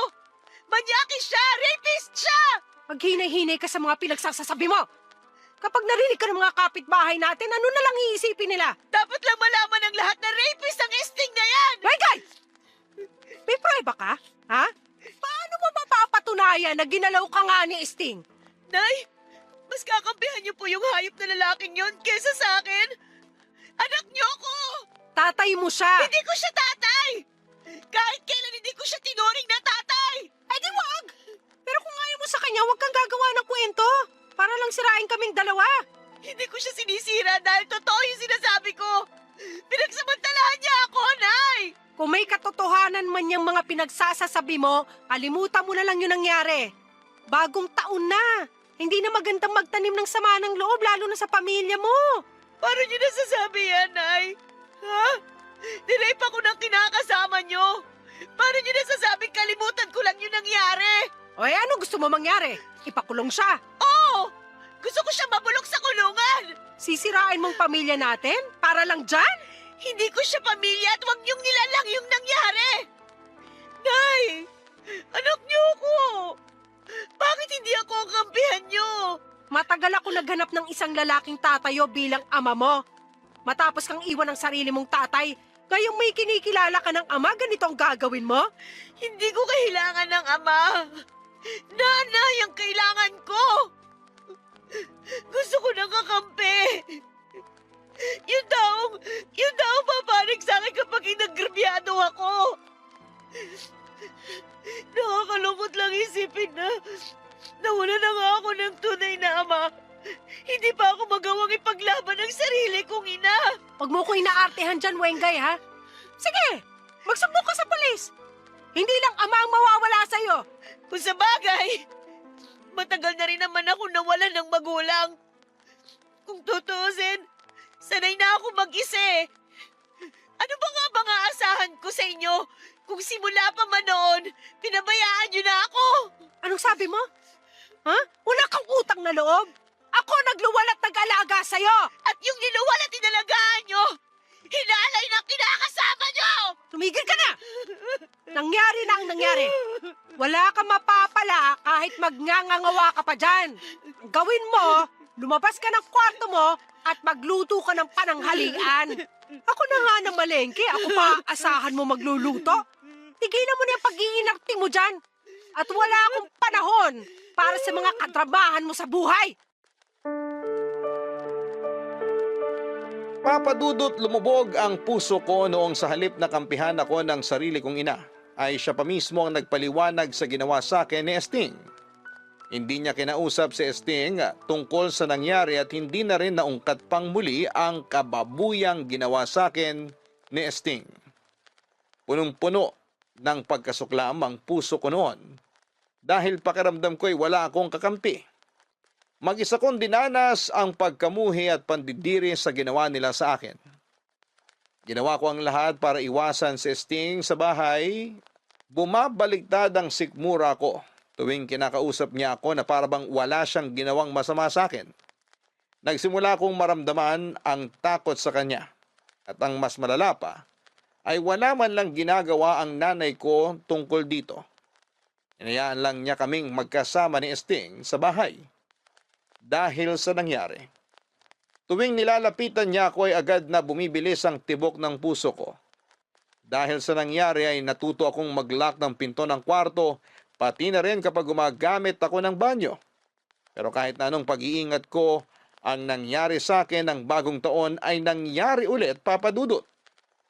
Manyaki siya! Rapist siya!
Maghinay-hinay ka sa mga pinagsasasabi mo. Kapag narinig ka ng mga kapitbahay natin, ano na lang iisipin nila?
Dapat lang malaman ng lahat na rapist ang Esting na yan!
Wengay! May prueba ka? Ha? Paano mo mapapatunayan na ginalaw ka nga ni Esting?
Nay, mas kakampihan niyo po yung hayop na lalaking yon kesa sa akin. Anak niyo ako!
Tatay mo siya.
Hindi ko siya tatay! Kahit kailan hindi ko siya tinuring na tatay!
Ay di wag! Pero kung ayaw mo sa kanya, huwag kang gagawa ng kwento. Para lang sirain kaming dalawa.
Hindi ko siya sinisira dahil totoo yung sinasabi ko. Pinagsamantalahan niya ako, Nay!
Kung may katotohanan man yung mga pinagsasasabi mo, kalimutan mo na lang yung nangyari. Bagong taon na. Hindi na magandang magtanim ng sama ng loob, lalo na sa pamilya mo.
Paano niyo nasasabi yan, Nay? Ha? Nirape ako ng kinakasama niyo. Paano niyo nasasabing kalimutan ko lang yung nangyari?
O ano gusto mo mangyari? Ipakulong siya.
Oo! Gusto ko siya mabulok sa kulungan!
Sisirain mong pamilya natin? Para lang dyan?
Hindi ko siya pamilya at huwag niyong nilalang yung nangyari! Nay! Anak niyo ako! Bakit hindi ako ang kampihan niyo?
Matagal ako naghanap ng isang lalaking tatayo bilang ama mo. Matapos kang iwan ng sarili mong tatay, ngayong may kinikilala ka ng ama, ganito ang gagawin mo?
Hindi ko kailangan ng ama. Nanay ang kailangan ko. Gusto ko ng kakampi. Yung taong papanig sa akin kapag inagrabyado ako. Nakakalungkot lang isipin na nawala na nga ako ng tunay na ama. Hindi pa ako magawang ipaglaban ang sarili kong ina.
Huwag mo ko inaartehan dyan, Wengay, ha? Sige, magsubok ka sa polis. Hindi lang ama ang mawawala sa'yo.
Kung sa bagay, matagal na rin naman ako nawalan ng magulang. Kung tutusin, sanay na ako mag-isa eh. Ano ba nga bang aasahan ko sa inyo kung simula pa man noon, pinabayaan niyo na ako?
Anong sabi mo? Ha? Wala kang utang na loob? Ako nagluwal at nag-alaga sa'yo!
At yung niluwal at inalagaan niyo, hinalay ng kinakasama niyo!
Tumigil ka na! Nangyari na ang nangyari. Wala kang mapapala kahit magngangangawa ka pa dyan. Ang gawin mo, lumabas ka ng kwarto mo at magluto ka ng pananghalian. Ako na nga na malengke, ako pa asahan mo magluluto. Tigilan mo na yung pag-iinarte mo dyan. At wala akong panahon para sa mga katrabahan mo sa buhay.
Papadudot lumubog ang puso ko noong sa halip na kampihan ako ng sarili kong ina, ay siya pa mismo ang nagpaliwanag sa ginawa sa akin ni Esting. Hindi niya kinausap si Esting tungkol sa nangyari at hindi na rin naungkat pang muli ang kababuyang ginawa sa akin ni Esting. Punong-puno ng pagkasuklam ang puso ko noon dahil pakiramdam ko'y wala akong kakampi. Mag-isa kong dinanas ang pagkamuhi at pandidiri sa ginawa nila sa akin. Ginawa ko ang lahat para iwasan si Esting sa bahay. Bumabaliktad ang sikmura ko tuwing kinakausap niya ako na parabang wala siyang ginawang masama sa akin. Nagsimula akong maramdaman ang takot sa kanya. At ang mas malala pa, ay wala man lang ginagawa ang nanay ko tungkol dito. Inayaan lang niya kaming magkasama ni Esting sa bahay. Dahil sa nangyari. Tuwing nilalapitan niya ako ay agad na bumibilis ang tibok ng puso ko. Dahil sa nangyari ay natuto akong mag-lock ng pinto ng kwarto, pati na rin kapag gumagamit ako ng banyo. Pero kahit na anong pag-iingat ko, ang nangyari sa akin ng bagong taon ay nangyari ulit, Papa Dudut.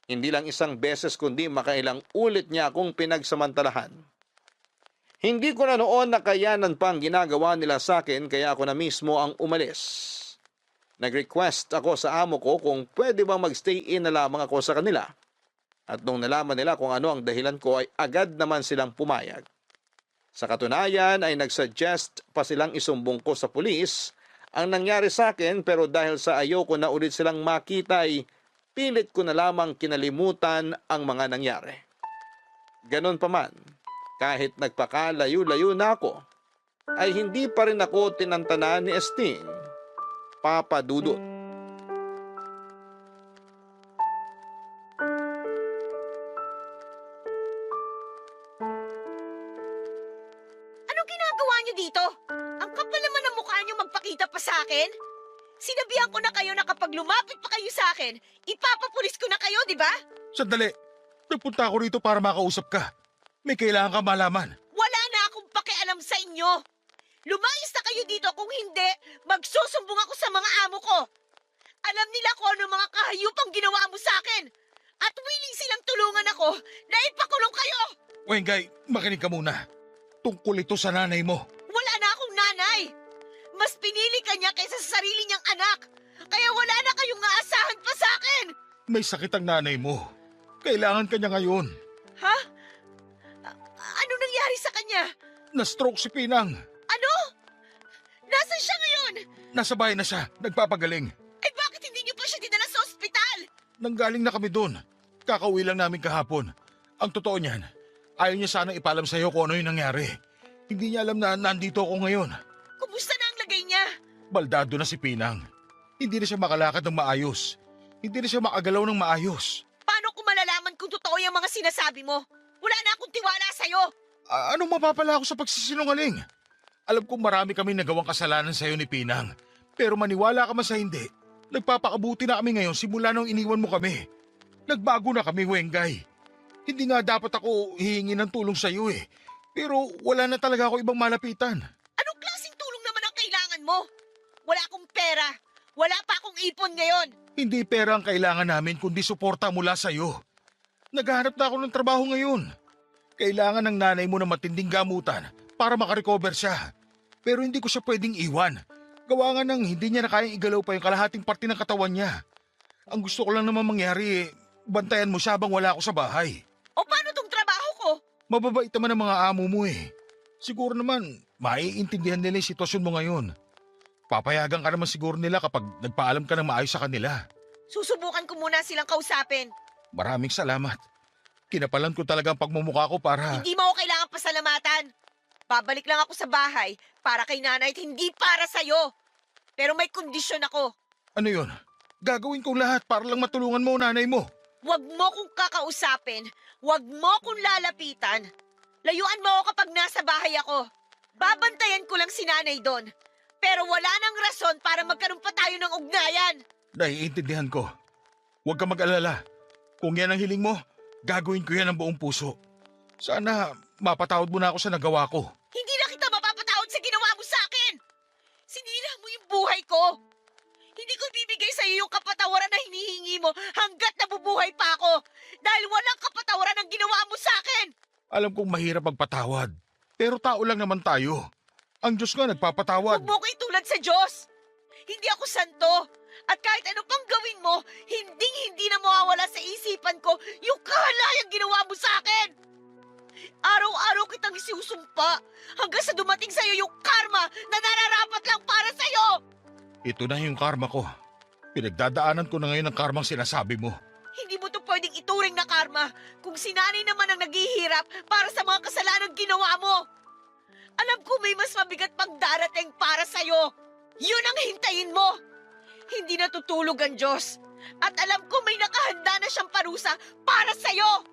Hindi lang isang beses kundi makailang ulit niya akong pinagsamantalahan. Hindi ko na noon nakayanan pang ginagawa nila sa akin kaya ako na mismo ang umalis. Nag-request ako sa amo ko kung pwede bang mag-stay in na lamang ako sa kanila. At nung nalaman nila kung ano ang dahilan ko ay agad naman silang pumayag. Sa katunayan ay nagsuggest pa silang isumbong ko sa pulis ang nangyari sa akin pero dahil sa ayoko na ulit silang makita ay pilit ko na lamang kinalimutan ang mga nangyari. Ganon pa man. Kahit nagpakalayo-layo na ako, ay hindi pa rin ako tinantana ni Esting, Papa Dudut.
Anong ginagawa niyo dito? Ang kapal naman ng mukha niyo magpakita pa sa akin. Sinabihan ko na kayo na kapag lumapit pa kayo sa akin, ipapapulis ko na kayo, di ba?
Sandali, nagpunta ako rito para makausap ka. May kailangan ka malaman.
Wala na akong pakialam sa inyo. Lumayas na kayo dito kung hindi, magsusumbong ako sa mga amo ko. Alam nila kung ano mga kahayupang ginawa mo sa akin. At willing silang tulungan ako na ipakulong kayo.
Wengay, makinig ka muna. Tungkol ito sa nanay mo.
Wala na akong nanay. Mas pinili ka niya kaysa sa sarili niyang anak. Kaya wala na kayong aasahan pa sa akin.
May sakit ang nanay mo. Kailangan ka niya ngayon.
Ha? Ano nangyari sa kanya?
Na-stroke si Pinang.
Ano? Nasaan siya ngayon?
Nasa bahay na siya. Nagpapagaling.
Ay bakit hindi niyo pa siya dinala sa ospital?
Nanggaling na kami doon. Kakauwi lang namin kahapon. Ang totoo niyan, ayaw niya sanang ipalam sa'yo kung ano yung nangyari. Hindi niya alam na nandito ako ngayon.
Kumusta na ang lagay niya?
Baldado na si Pinang. Hindi na siya makalakad ng maayos. Hindi na siya makagalaw ng maayos.
Paano ko malalaman kung totoo yung mga sinasabi mo? Wala na akong tiwala sa'yo.
Anong mapapala ako sa pagsisinungaling? Alam kong marami kami nagawang kasalanan sa'yo ni Pinang. Pero maniwala ka man sa hindi, nagpapakabuti na kami ngayon simula nung iniwan mo kami. Nagbago na kami, Wengay. Hindi nga dapat ako hihingi ng tulong sa'yo eh. Pero wala na talaga ako ibang malapitan.
Anong klaseng tulong naman ang kailangan mo? Wala akong pera. Wala pa akong ipon ngayon.
Hindi pera ang kailangan namin kundi suporta mula sa'yo. Naghahanap na ako ng trabaho ngayon. Kailangan ng nanay mo na matinding gamutan para makarecover siya. Pero hindi ko siya pwedeng iwan. Gawa nga ng hindi niya na kayang igalaw pa yung kalahating parte ng katawan niya. Ang gusto ko lang naman mangyari bantayan mo siya habang wala ako sa bahay.
O paano tong trabaho ko?
Mababait naman ang mga amo mo eh. Siguro naman, maiintindihan nila yung sitwasyon mo ngayon. Papayagan ka naman siguro nila kapag nagpaalam ka ng maayos sa kanila.
Susubukan ko muna silang kausapin.
Maraming salamat. Kinapalan ko talaga ang pagmumukha ko para...
Hindi mo ako kailangan pasalamatan. Babalik lang ako sa bahay para kay nanay at hindi para sa'yo. Pero may kondisyon ako.
Ano yun? Gagawin kong lahat para lang matulungan mo ang nanay mo.
Huwag mo kong kakausapin. Huwag mo kong lalapitan. Layuan mo ako kapag nasa bahay ako. Babantayan ko lang si nanay doon. Pero wala nang rason para magkaroon pa tayo ng ugnayan.
Naiintindihan ko. Huwag ka mag-alala. Kung yan ang hiling mo, gagawin ko yan ng buong puso. Sana mapatawad mo na ako sa nagawa ko.
Hindi na kita mapapatawad sa ginawa mo sa akin. Sinira mo yung buhay ko. Hindi ko bibigay sa iyo yung kapatawaran na hinihingi mo hanggat nabubuhay pa ako. Dahil walang kapatawaran ang ginawa mo sa akin.
Alam kong mahirap magpatawad. Pero tao lang naman tayo. Ang Diyos nga nagpapatawad.
Huwag mo ko itulad sa Diyos. Hindi ako santo. At kahit ano pang gawin mo, hindi na mawawala sa isipan ko yung kahalayang ginawa mo sa akin. Araw-araw kitang isusumpa hanggang sa dumating sa'yo yung karma na nararapat lang para sa'yo.
Ito na yung karma ko. Pinagdadaanan ko na ngayon ang karmang sinasabi mo.
Hindi mo to pwedeng ituring na karma kung si nanay naman ang naghihirap para sa mga kasalanang ginawa mo. Alam ko may mas mabigat pang darating para sa'yo. Yun ang hintayin mo. Hindi natutulog ang Diyos. At alam ko may nakahanda na siyang parusa para sa'yo.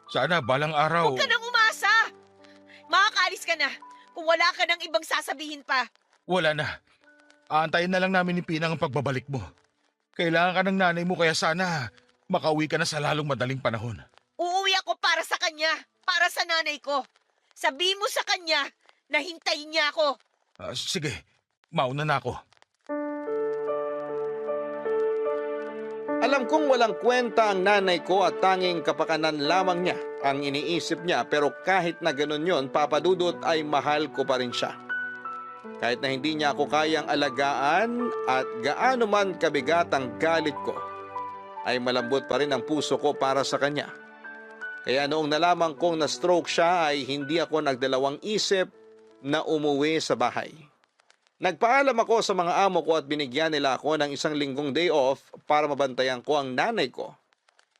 Sana balang araw...
Huwag ka nang umasa. Makakaalis ka na kung wala ka nang ibang sasabihin pa.
Wala na. Aantayin na lang namin ni Pinang ang pagbabalik mo. Kailangan ka ng nanay mo kaya sana makauwi ka na sa lalong madaling panahon.
Uuwi ako para sa kanya, para sa nanay ko. Sabihin mo sa kanya na hintayin niya ako.
Sige, mauna na ako.
Alam kong walang kwenta ang nanay ko at tanging kapakanan lamang niya ang iniisip niya, pero kahit na ganun yon, Papa Dudut, ay mahal ko pa rin siya. Kahit na hindi niya ako kayang alagaan at gaano man kabigat ang galit ko, ay malambot pa rin ang puso ko para sa kanya. Kaya noong nalaman kong na-stroke siya ay hindi ako nagdalawang isip na umuwi sa bahay. Nagpaalam ako sa mga amo ko at binigyan nila ako ng 1 linggong day off para mabantayan ko ang nanay ko.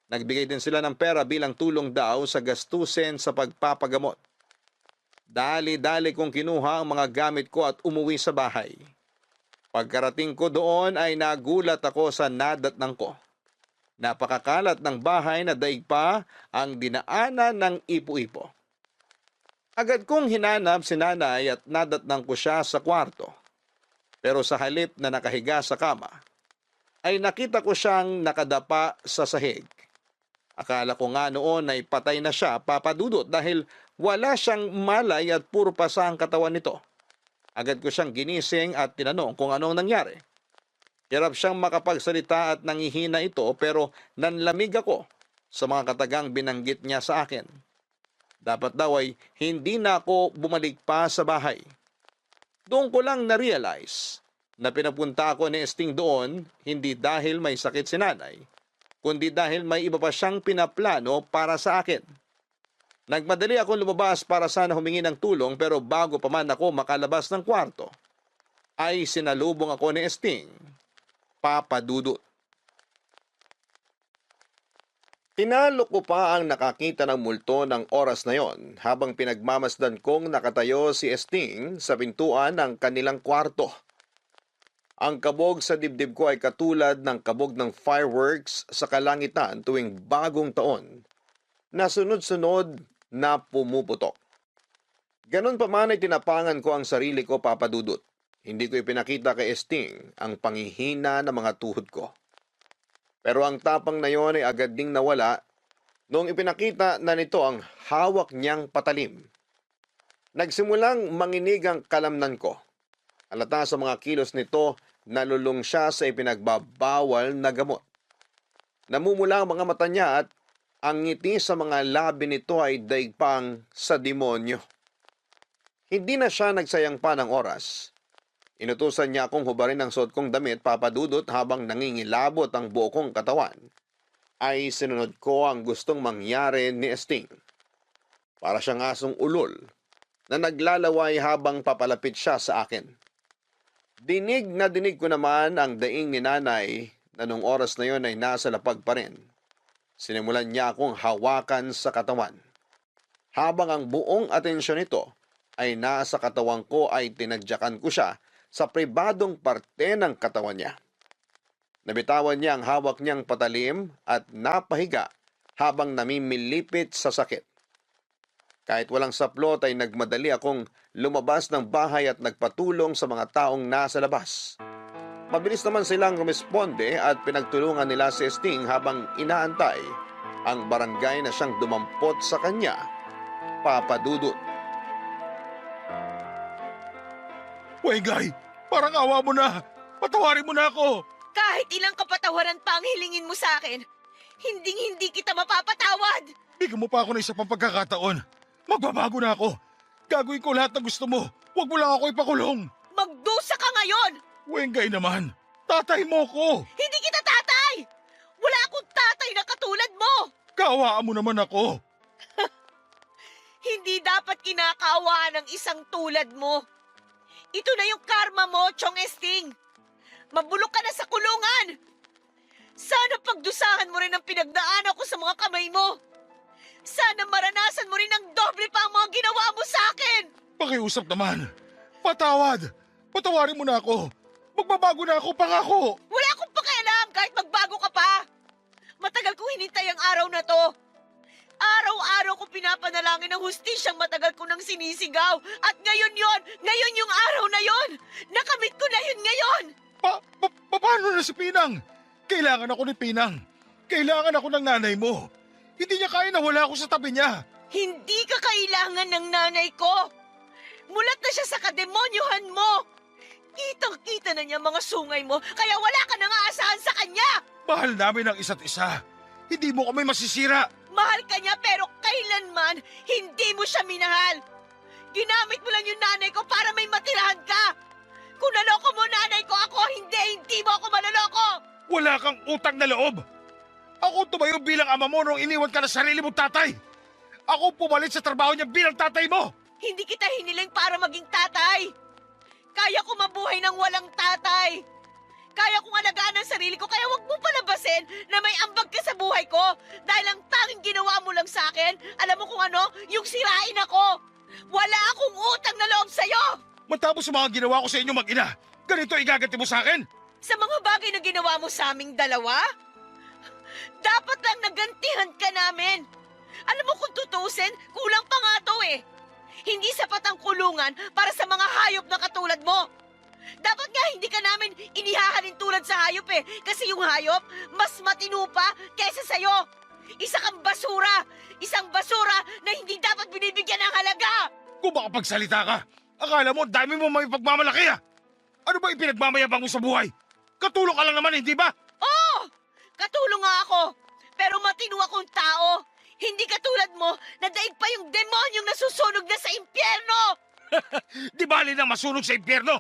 Nagbigay din sila ng pera bilang tulong daw sa gastusin sa pagpapagamot. Dali-dali kong kinuha ang mga gamit ko at umuwi sa bahay. Pagkarating ko doon ay nagulat ako sa nadatnang ko. Napakakalat ng bahay na daig pa ang dinaanan ng ipo-ipo. Agad kong hinanap si nanay at nadatnang ko siya sa kwarto. Pero sa halip na nakahiga sa kama, ay nakita ko siyang nakadapa sa sahig. Akala ko nga noon ay patay na siya, Papa Dudut, dahil wala siyang malay at puro pasa ang katawan nito. Agad ko siyang ginising at tinanong kung anong nangyari. Hirap siyang makapagsalita at nangihina ito, pero nanlamig ako sa mga katagang binanggit niya sa akin. Dapat daw ay hindi na ako bumalik pa sa bahay. Doon ko lang na-realize na pinapunta ako ni Esting doon hindi dahil may sakit si nanay, kundi dahil may iba pa siyang pinaplano para sa akin. Nagmadali akong lumabas para sana humingi ng tulong, pero bago pa man ako makalabas ng kwarto, ay sinalubong ako ni Esting, Papa Dudut. Tinalo ko pa ang nakakita ng multo ng oras na yon habang pinagmamasdan kong nakatayo si Esting sa pintuan ng kanilang kwarto. Ang kabog sa dibdib ko ay katulad ng kabog ng fireworks sa kalangitan tuwing bagong taon na sunod-sunod na pumuputok. Ganon pa man ay tinapangan ko ang sarili ko, Papa Dudut. Hindi ko ipinakita kay Esting ang panghihina ng mga tuhod ko. Pero ang tapang na yon ay agad ding nawala noong ipinakita na nito ang hawak niyang patalim. Nagsimulang manginig ang kalamnan ko. Halata sa mga kilos nito, nalulung siya sa ipinagbabawal na gamot. Namumula ang mga mata niya at ang ngiti sa mga labi nito ay daigpang sa demonyo. Hindi na siya nagsayang pa ng oras. Inutusan niya akong hubarin ang suot kong damit, Papa Dudut, habang nangingilabot ang buo kong katawan. Ay sinunod ko ang gustong mangyari ni Esting. Para siyang asong ulol na naglalaway habang papalapit siya sa akin. Dinig na dinig ko naman ang daing ni nanay na nung oras na yon ay nasa lapag pa rin. Sinimulan niya akong hawakan sa katawan. Habang ang buong atensyon nito ay nasa katawan ko, ay tinadyakan ko siya sa pribadong parte ng katawan niya. Nabitawan niya ang hawak niyang patalim at napahiga habang namimilipit sa sakit. Kahit walang saplot ay nagmadali akong lumabas ng bahay at nagpatulong sa mga taong nasa labas. Mabilis naman silang rumesponde at pinagtulungan nila si Sting habang inaantay ang barangay na siyang dumampot sa kanya, Papa Dudut.
Wengay, parang awa mo na. Patawarin mo na ako.
Kahit ilang kapatawaran pa ang hilingin mo sa akin, hinding-hindi kita mapapatawad.
Bigyan mo pa ako ng isa pang pagkakataon. Magbabago na ako. Gagawin ko lahat ng gusto mo. Huwag mo lang ako ipakulong.
Magdusa ka ngayon!
Wengay naman, tatay mo ko.
Hindi kita tatay! Wala akong tatay na katulad mo!
Kaawaan mo naman ako.
Hindi dapat kinakaawaan ng isang tulad mo. Ito na yung karma mo, Chong Esting. Mabulok ka na sa kulungan. Sana pagdusahan mo rin ang pinagdaanan ko sa mga kamay mo. Sana maranasan mo rin ang doble pa ang mga ginawa mo sa akin.
Pakiusap naman. Patawad. Patawarin mo na ako. Magbabago na ako, pangako.
Wala akong pakialam kahit magbago ka pa. Matagal kong hinintay ang araw na to. Araw-araw ko pinapanalangin ang hustisyang matagal ko nang sinisigaw. At ngayon yung araw na yon. Nakamit ko na yun ngayon.
Paano na si Pinang? Kailangan ako ni Pinang. Kailangan ako ng nanay mo. Hindi niya kaya na wala ako sa tabi niya.
Hindi ka kailangan ng nanay ko. Mulat na siya sa kademonyohan mo. Kitang-kita na niya mga sungay mo, kaya wala ka nang aasahan sa kanya.
Mahal namin ang isa't isa. Hindi mo kami masisira.
Mahal ka niya pero kailanman hindi mo siya minahal. Ginamit mo lang yung nanay ko para may matirahan ka. Kung naloko mo nanay ko ako, hindi mo ako manaloko.
Wala kang utang na loob. Ako tumayo bilang ama mo nung iniwan ka na sarili mong tatay. Ako pumalit sa trabaho niya bilang tatay mo.
Hindi kita hiniling para maging tatay. Kaya ko mabuhay ng walang tatay. Kaya kong alagaan ang sarili ko, kaya wag mo palabasin na may ambag ka sa buhay ko. Dahil ang tanging ginawa mo lang sa akin, alam mo kung ano? Yung sirain ako. Wala akong utang na loob sa'yo.
Matapos sa mga ginawa ko sa inyo mag-ina, ganito igaganti mo sa akin?
Sa mga bagay na ginawa mo sa aming dalawa, dapat lang nagantihan ka namin. Alam mo kung tutusin, kulang pa nga to eh. Hindi sapat ang kulungan para sa mga hayop na katulad mo. Dapat nga hindi ka namin inihahalin tulad sa hayop eh. Kasi yung hayop, mas matino pa kaysa sa'yo. Isa kang basura. Isang basura na hindi dapat binibigyan ng halaga.
Kung makapagsalita ka, akala mo dami mo may pagmamalaki ah. Ano ba ipinagmamayabang mo sa buhay? Katulong ka lang naman, hindi ba?
Oo! Katulong nga ako. Pero matino akong tao. Hindi katulad mo na daig pa yung demonyong nasusunog na sa impyerno.
Di bali na masunog sa impyerno.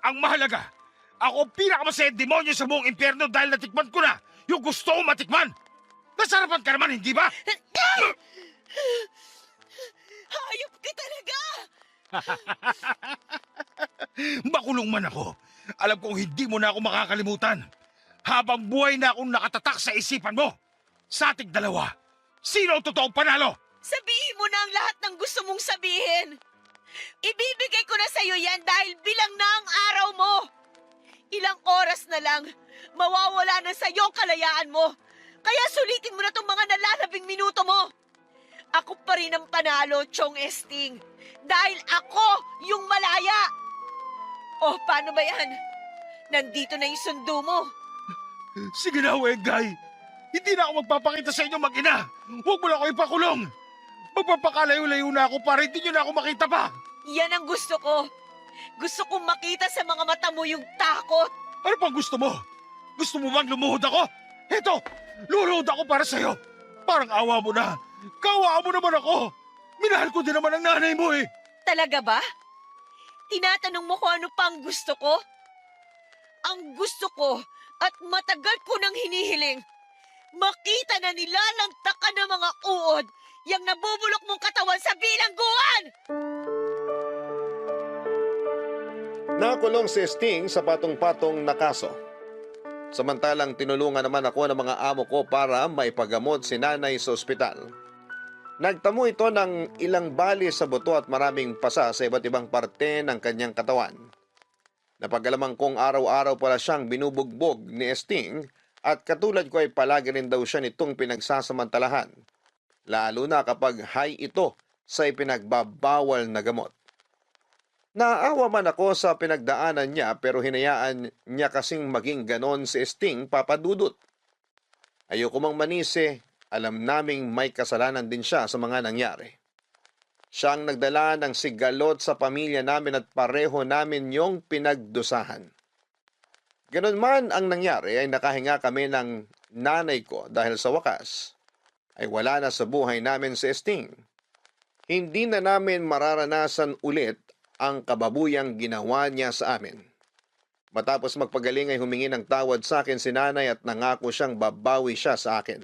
Ang mahalaga, ako pinakamasayang demonyo sa buong impyerno dahil natikman ko na yung gusto kong matikman. Nasarapan ka naman, hindi ba?
Hayop ka talaga!
Makulong man ako. Alam kong hindi mo na ako makakalimutan. Habang buhay na akong nakatatak sa isipan mo. Sa ating dalawa, sino ang totoong panalo?
Sabihin mo na ang lahat ng gusto mong sabihin. Ibibigay ko na sa'yo yan dahil bilang na ang araw mo. Ilang oras na lang, mawawala na sa'yo ang kalayaan mo. Kaya sulitin mo na itong mga nalalabing minuto mo. Ako pa rin ang panalo, Chong Esting. Dahil ako yung malaya. Oh, paano ba yan? Nandito na yung sundo mo.
Sige na, Wengay. Hindi na ako magpapakita sa inyo mag-ina. Huwag mo lang ako ipakulong. Magpapakalayo-layo na ako para hindi nyo na ako makita pa.
Yan ang gusto ko. Gusto kong makita sa mga mata mo yung takot.
Ano pang gusto mo? Gusto mo bang lumuhod ako? Heto, luluhod ako para sa'yo. Parang awa mo na. Kaawaan mo naman ako. Minahal ko din naman ang nanay mo eh.
Talaga ba? Tinatanong mo kung ano pa ang gusto ko? Ang gusto ko at matagal ko nang hinihiling. Makita na nilalangtak ka ng mga uod yang nabubulok mong katawan sa bilangguan!
Nakulong si Sting sa patong-patong na kaso. Samantalang tinulungan naman ako ng mga amo ko para maipagamot si nanay sa ospital. Nagtamo ito ng ilang bali sa buto at maraming pasa sa iba't ibang parte ng kanyang katawan. Napag-alamang kong araw-araw pala siyang binubugbog ni Sting at katulad ko ay palagi rin daw siya nitong pinagsasamantalahan. Lalo na kapag high ito sa ipinagbabawal na gamot. Naawa man ako sa pinagdaanan niya pero hinayaan niya kasing maging ganon si Sting, Papa Dudut. Ayoko mang manisi, alam naming may kasalanan din siya sa mga nangyari. Siya ang nagdala ng sigalot sa pamilya namin at pareho namin yung pinagdusahan. Ganon man ang nangyari ay nakahinga kami ng nanay ko dahil sa wakas ay wala na sa buhay namin si Sting. Hindi na namin mararanasan ulit ang kababuyang ginawa niya sa amin. Matapos magpagaling ay humingi ng tawad sa akin si nanay at nangako siyang babawi siya sa akin.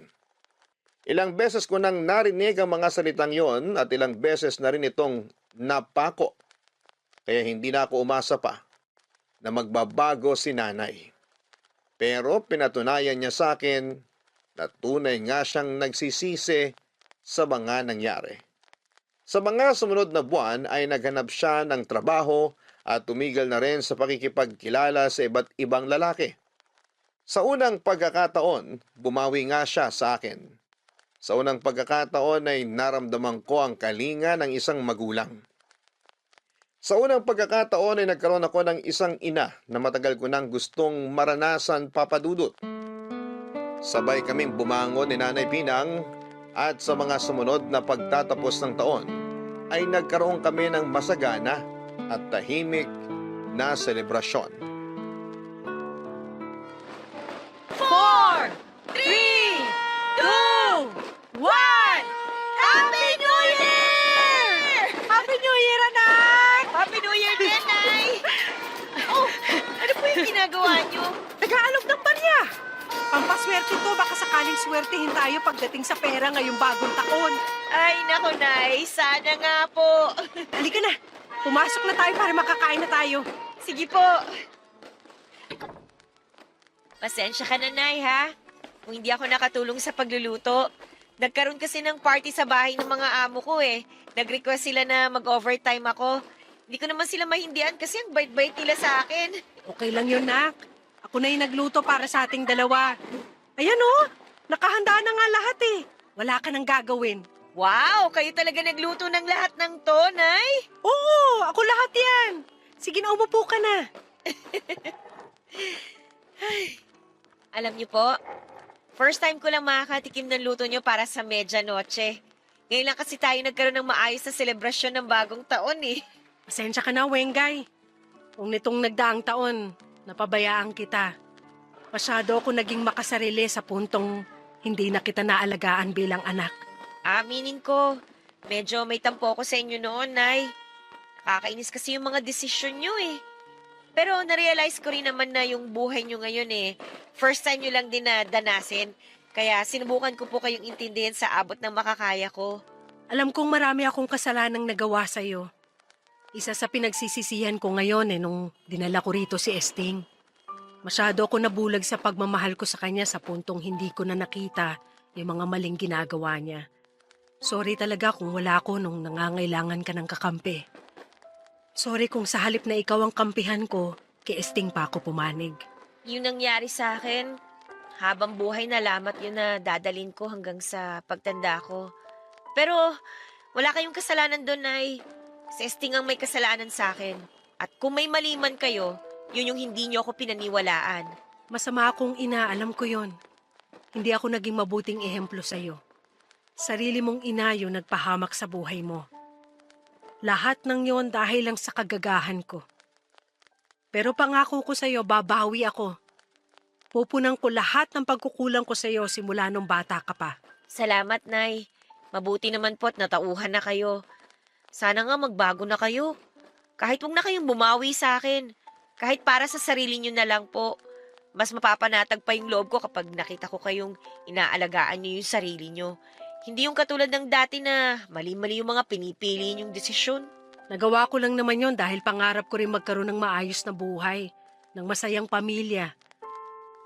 Ilang beses ko nang narinig ang mga salitang yon at ilang beses na rin itong napako. Kaya hindi na ako umasa pa na magbabago si nanay. Pero pinatunayan niya sa akin na tunay nga siyang nagsisisi sa mga nangyari. Sa mga sumunod na buwan ay naghanap siya ng trabaho at tumigil na rin sa pakikipagkilala sa iba't ibang lalaki. Sa unang pagkakataon, bumawi nga siya sa akin. Sa unang pagkakataon ay naramdaman ko ang kalinga ng isang magulang. Sa unang pagkakataon ay nagkaroon ako ng isang ina na matagal ko nang gustong maranasan, Papa Dudut. Sabay kaming bumangon ni Nanay Pinang at sa mga sumunod na pagtatapos ng taon ay nagkaroon kami ng masagana at tahimik na selebrasyon.
4, 3, 2, 1! Happy New Year!
Happy New Year, anak!
Happy New Year din, Nay! Oh, ano po yung ginagawa niyo?
Nag-aalok ng barya. Pampaswerte to, baka sakaling swertihin tayo pagdating sa pera ngayong bagong taon.
Ay, nako, Nay. Sana nga po.
Halika na, pumasok na tayo para makakain na tayo.
Sige po. Pasensya ka na, Nay, ha? Kung hindi ako nakatulong sa pagluluto. Nagkaroon kasi ng party sa bahay ng mga amo ko eh. Nag-request sila na mag-overtime ako. Hindi ko naman sila mahindihan kasi ang bait-bait nila sa akin.
Okay lang yun, nak. Ako na yung nagluto para sa ating dalawa. Ayan oh, nakahanda na nga lahat eh. Wala ka nang gagawin.
Wow, kayo talaga nagluto ng lahat ng to, Nay?
Oo, ako lahat yan. Sige na, umupo ka na.
Alam niyo po, first time ko lang makakatikim ng luto niyo para sa medianoche. Ngayon lang kasi tayo nagkaroon ng maayos na selebrasyon ng bagong taon eh.
Pasensya ka na, Wengay. Kung nitong nagdaang taon, napabayaan kita. Masyado ako naging makasarili sa puntong hindi na kita naalagaan bilang anak.
Aminin ko, medyo may tampo ko sa inyo noon, Nay. Nakakainis kasi yung mga desisyon niyo eh. Pero narealize ko rin naman na yung buhay niyo ngayon eh, first time niyo lang din na danasin. Kaya sinubukan ko po kayong intindihin sa abot ng makakaya ko.
Alam kong marami akong kasalanang nagawa sa'yo. Isa sa pinagsisisihan ko ngayon nung dinala ko rito si Esting. Masyado ako nabulag sa pagmamahal ko sa kanya sa puntong hindi ko na nakita yung mga maling ginagawa niya. Sorry talaga kung wala ako nung nangangailangan ka ng kakampi. Sorry kung sa halip na ikaw ang kampihan ko, kay Esting pa ako pumanig.
Yung nangyari sa akin, habang buhay na lamat yun na dadalin ko hanggang sa pagtanda ko. Pero wala kayong kasalanan doon, Nay. Si Esting ang may kasalanan sa akin. At kung may mali man kayo, yun yung hindi niyo ako pinaniwalaan.
Masama akong ina, alam ko yon. Hindi ako naging mabuting ehemplo sa'yo. Sarili mong ina yung nagpahamak sa buhay mo. Lahat ng yon dahil lang sa kagagahan ko. Pero pangako ko sa'yo, babawi ako. Pupunan ko lahat ng pagkukulang ko sa'yo simula nung bata ka pa.
Salamat, Nay. Mabuti naman po at natauhan na kayo. Sana nga magbago na kayo. Kahit huwag na kayong bumawi sa akin. Kahit para sa sarili nyo na lang po. Mas mapapanatag pa yung loob ko kapag nakita ko kayong inaalagaan nyo yung sarili nyo. Hindi yung katulad ng dati na mali-mali yung mga pinipili nyong desisyon.
Nagawa ko lang naman yon dahil pangarap ko rin magkaroon ng maayos na buhay, ng masayang pamilya.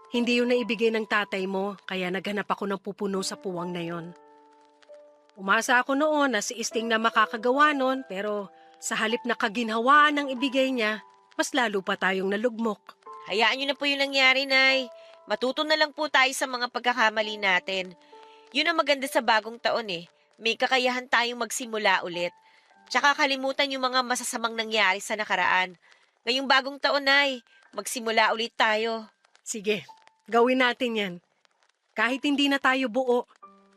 Hindi yun naibigay ng tatay mo, kaya naghanap ako ng pupuno sa puwang na yon. Umasa ako noon na si Esting na makakagawa nun, pero sa halip na kaginhawaan ng ibigay niya, mas lalo pa tayong nalugmok.
Hayaan nyo na po yung nangyari, Nay. Matuto na lang po tayo sa mga pagkakamali natin. Yun ang maganda sa bagong taon eh. may kakayahan tayong magsimula ulit. Tsaka kalimutan yung mga masasamang nangyari sa nakaraan. Ngayong bagong taon, Nay, magsimula ulit tayo.
Sige, gawin natin yan. Kahit hindi na tayo buo,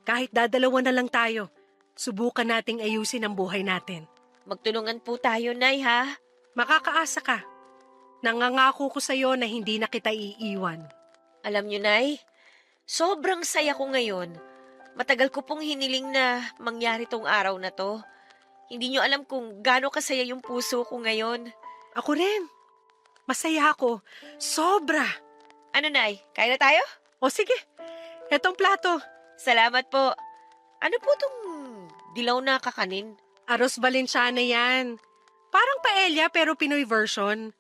kahit dadalawa na lang tayo, subukan nating ayusin ang buhay natin.
Magtulungan po tayo, Nay, ha?
Makakaasa ka. Nangangako ko sa'yo na hindi na kita iiwan.
Alam niyo, Nay, sobrang saya ko ngayon. Matagal ko pong hiniling na mangyari tong araw na to. Hindi niyo alam kung gaano kasaya yung puso ko ngayon.
Ako rin. Masaya ako. Sobra.
Ano, Nay? Kain na tayo?
O sige, etong plato.
Salamat po. Ano po tong dilaw na kakanin?
Arroz Valenciana yan. Parang paella pero Pinoy version.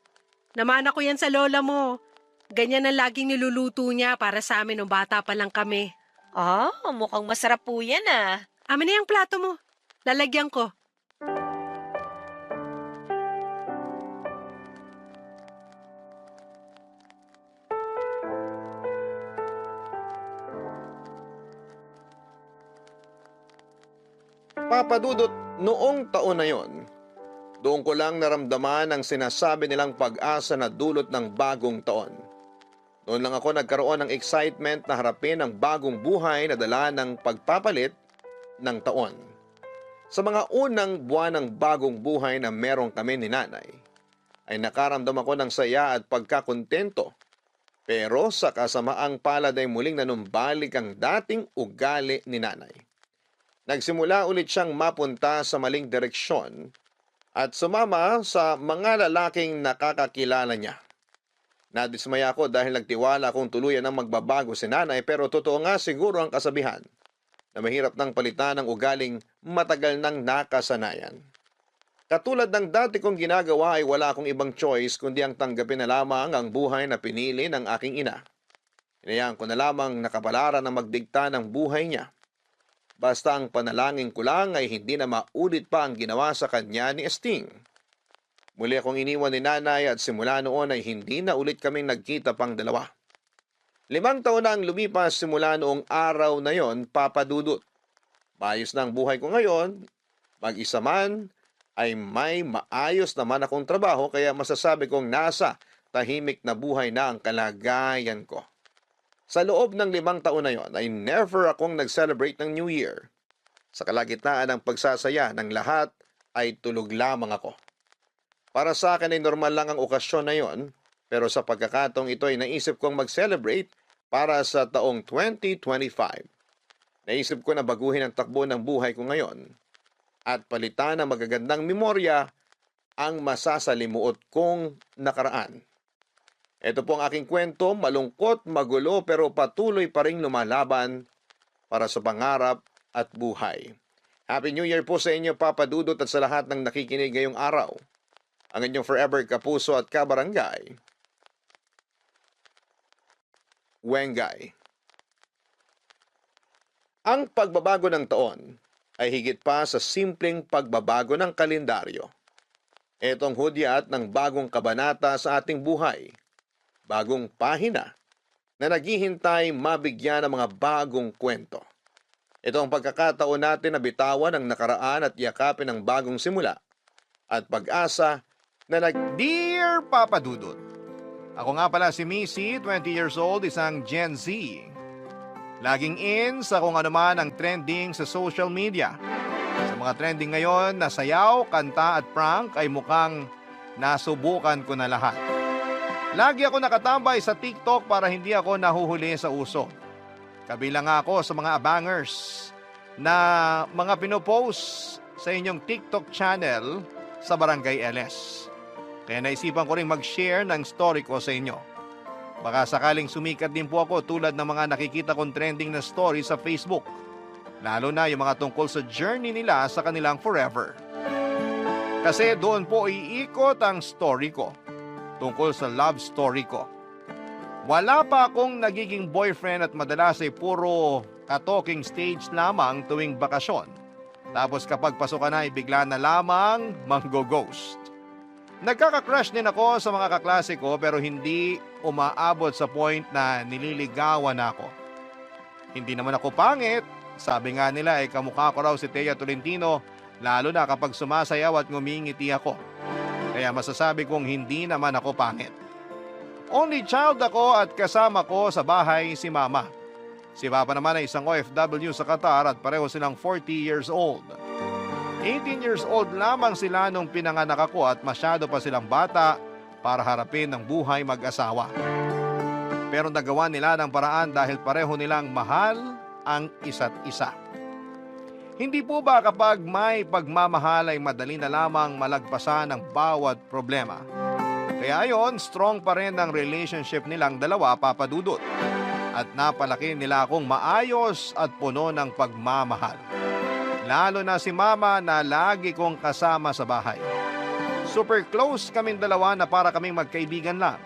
Namana ko yan sa lola mo. Ganyan ang laging niluluto niya para sa amin nung bata pa lang kami.
Ah, mukhang masarap po yan ah.
Amin na yung plato mo. Lalagyan ko.
Papadudot, noong taon na yon, doon ko lang naramdaman ang sinasabi nilang pag-asa na dulot ng bagong taon. Noon lang ako nagkaroon ng excitement na harapin ang bagong buhay na dala ng pagpapalit ng taon. Sa mga unang buwan ng bagong buhay na meron kami ni nanay, ay nakaramdam ako ng saya at pagkakontento. Pero sa kasamaang palad ay muling nanumbalik ang dating ugali ni nanay. Nagsimula ulit siyang mapunta sa maling direksyon at sumama sa mga lalaking nakakakilala niya. Nadismaya ako dahil nagtiwala akong tuluyan ng magbabago si nanay, pero totoo nga siguro ang kasabihan na mahirap nang palitan ng ugaling matagal nang nakasanayan. Katulad ng dati kong ginagawa ay wala akong ibang choice kundi ang tanggapin na lamang ang buhay na pinili ng aking ina. Hinayaan ko na lamang nakapalaran na magdikta ng buhay niya. Basta ang panalangin ko lang ay hindi na maulit pa ang ginawa sa kanya ni Esting. Muli akong iniwan ni nanay at simula noon ay hindi na ulit kaming nagkita pang dalawa. 5 taon na ang lumipas simula noong araw na yon, papadudot. Maayos na ang buhay ko ngayon, mag-isa man ay may maayos naman akong trabaho kaya masasabi kong nasa tahimik na buhay na ang kalagayan ko. Sa loob ng 5 taon na yon ay never akong nag-celebrate ng New Year. Sa kalagitnaan ng pagsasaya ng lahat ay tulog lamang ako. Para sa akin ay normal lang ang okasyon na yon, pero sa pagkakataong ito ay naisip kong mag-celebrate para sa taong 2025. Naisip ko na baguhin ang takbo ng buhay ko ngayon at palitan ng magagandang memorya ang masasalimuot kong nakaraan. Ito po ang aking kwento, malungkot, magulo pero patuloy pa ring lumalaban para sa pangarap at buhay. Happy New Year po sa inyo, Papa Dudot, at sa lahat ng nakikinig ngayong araw. Ang inyong forever kapuso at kabarangay, Wengay. Ang pagbabago ng taon ay higit pa sa simpleng pagbabago ng kalendaryo. Itong hudyat ng bagong kabanata sa ating buhay. Bagong pahina na naghihintay mabigyan ng mga bagong kwento. Ito ang pagkakataon natin na bitawan ang nakaraan at yakapin ang bagong simula at pag-asa na Dear Papa Dudut, ako nga pala si Missy, 20 years old, isang Gen Z. Laging in sa kung ano man ang trending sa social media. Sa mga trending ngayon na sayaw, kanta at prank ay mukhang nasubukan ko na lahat. Lagi ako nakatambay sa TikTok para hindi ako nahuhuli sa uso. Kabilang ako sa mga abangers na mga pinopost sa inyong TikTok channel sa Barangay LS. Kaya naisipan ko rin mag-share ng story ko sa inyo. Baka sakaling sumikat din po ako tulad ng mga nakikita kong trending na story sa Facebook. Lalo na yung mga tungkol sa journey nila sa kanilang forever. Kasi doon po iikot ang story ko. Tungkol sa love story ko. Wala pa akong nagiging boyfriend at madalas ay puro ka-talking stage lamang tuwing bakasyon. Tapos kapag pasukan na ay bigla na lamang manggo-ghost. Nagkaka-crush din ako sa mga kaklase ko pero hindi umaabot sa point na nililigawan ako. Hindi naman ako pangit Sabi nga nila ay kamukha ko raw si Thea Tolentino, lalo na kapag sumasayaw at ngumingiti ako. Kaya masasabi kong hindi naman ako pangit. Only child ako at kasama ko sa bahay si Mama. Si Papa naman ay isang OFW sa Qatar at pareho silang 40 years old. 18 years old lamang sila nung pinanganak ako at masyado pa silang bata para harapin ang buhay mag-asawa. Pero nagawa nila ng paraan dahil pareho nilang mahal ang isa't isa. Hindi po ba kapag may pagmamahal ay madali na lamang malagpasan ang bawat problema? Kaya ayon, strong pa rin ang relationship nilang dalawa, Papa Dudut. At napalaki nila akong maayos at puno ng pagmamahal. Lalo na si Mama na lagi kong kasama sa bahay. Super close kaming dalawa na para kaming magkaibigan lang.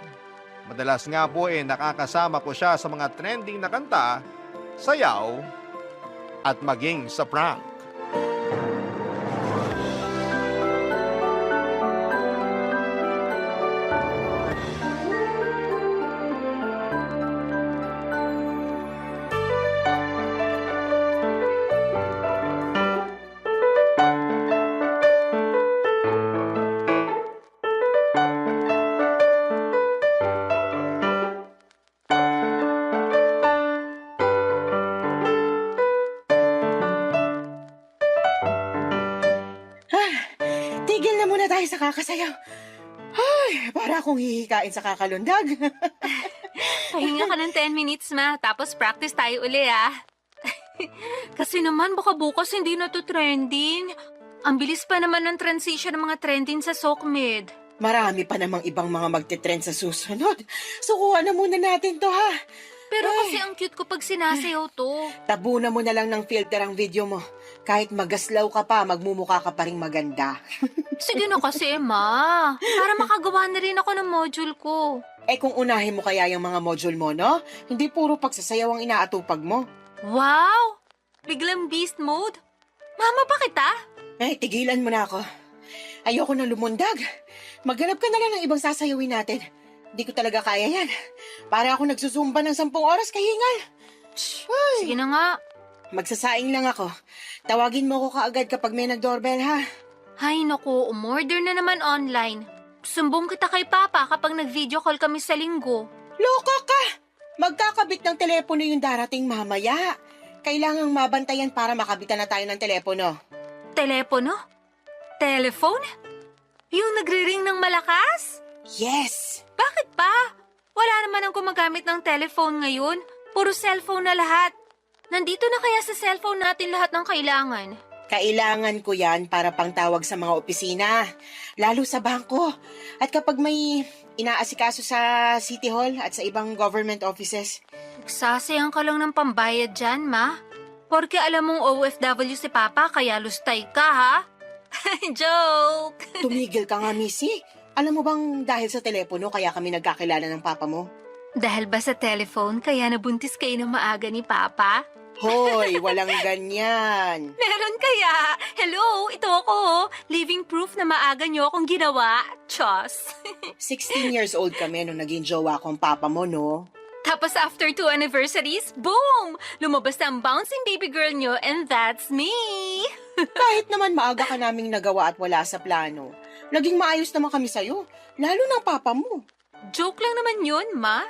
Madalas nga po nakakasama ko siya sa mga trending na kanta, sayaw, at maging sa prank.
Tigil na muna tayo sa kakasayaw. Ay, para akong hihikain sa kakalundag.
Pahinga ka ng 10 minutes, ma. Tapos practice tayo uli, ah. Kasi naman, baka bukas hindi na to trending. Ang bilis pa naman ng transition ng mga trending sa SOCMED.
Marami pa namang ibang mga magte-trend sa susunod. Sukuha na muna natin to, ha?
Pero
Ay.
kasi ang cute ko pag sinasayaw to.
Tabunan mo na lang ng filter ang video mo. Kahit magaslaw ka pa, magmumukha ka pa rin maganda.
Sige na kasi, ma. Para makagawa na rin ako ng module ko.
Eh kung unahin mo kaya yung mga module mo, no? Hindi puro pagsasayaw ang inaatupag mo.
Wow! Biglang beast mode? Mama, bakit ah?
Eh, tigilan mo na ako. Ayoko nang lumundag. Maghanap ka na lang ng ibang sasayawin natin. Hindi ko talaga kaya yan. Para ako nagsusumba ng 10 oras kahingal.
Sige na nga.
Magsasaing lang ako. Tawagin mo ko kaagad kapag may nag-doorbell, ha?
Hay naku, umorder na naman online. Sumbong kita kay Papa kapag nag-video call kami sa linggo.
Loka ka! Magkakabit ng telepono yung darating mamaya. Kailangang mabantayan para makabitan na tayo ng telepono.
Telepono? Telephone? Yung nagre-ring ng malakas?
Yes!
Bakit pa? Wala naman ang gumagamit ng telephone ngayon. Puro cellphone na lahat. Nandito na kaya sa cellphone natin lahat ng kailangan.
Kailangan ko yan para pangtawag sa mga opisina. Lalo sa bangko. At kapag may inaasikaso sa City Hall at sa ibang government offices.
Sasayang ka lang ng pambayad dyan, ma. Porque alam mong OFW si Papa kaya lustay ka, ha? Joke!
Tumigil ka nga, Missy. Alam mo bang dahil sa telepono kaya kami nagkakilala ng papa mo?
Dahil ba sa telephone kaya nabuntis kayo ng maaga ni Papa?
Hoy, walang ganyan.
Meron kaya? Hello, ito ako. Living proof na maaga niyo akong ginawa. Chos.
16 years old kami nung naging jowa ko ang papa mo, no?
Tapos after 2 anniversaries, boom! Lumabas na ang bouncing baby girl niyo and that's me!
Kahit naman maaga ka naming nagawa at wala sa plano, naging maayos naman kami sa'yo, lalo ng papa mo.
Joke lang naman yun, ma.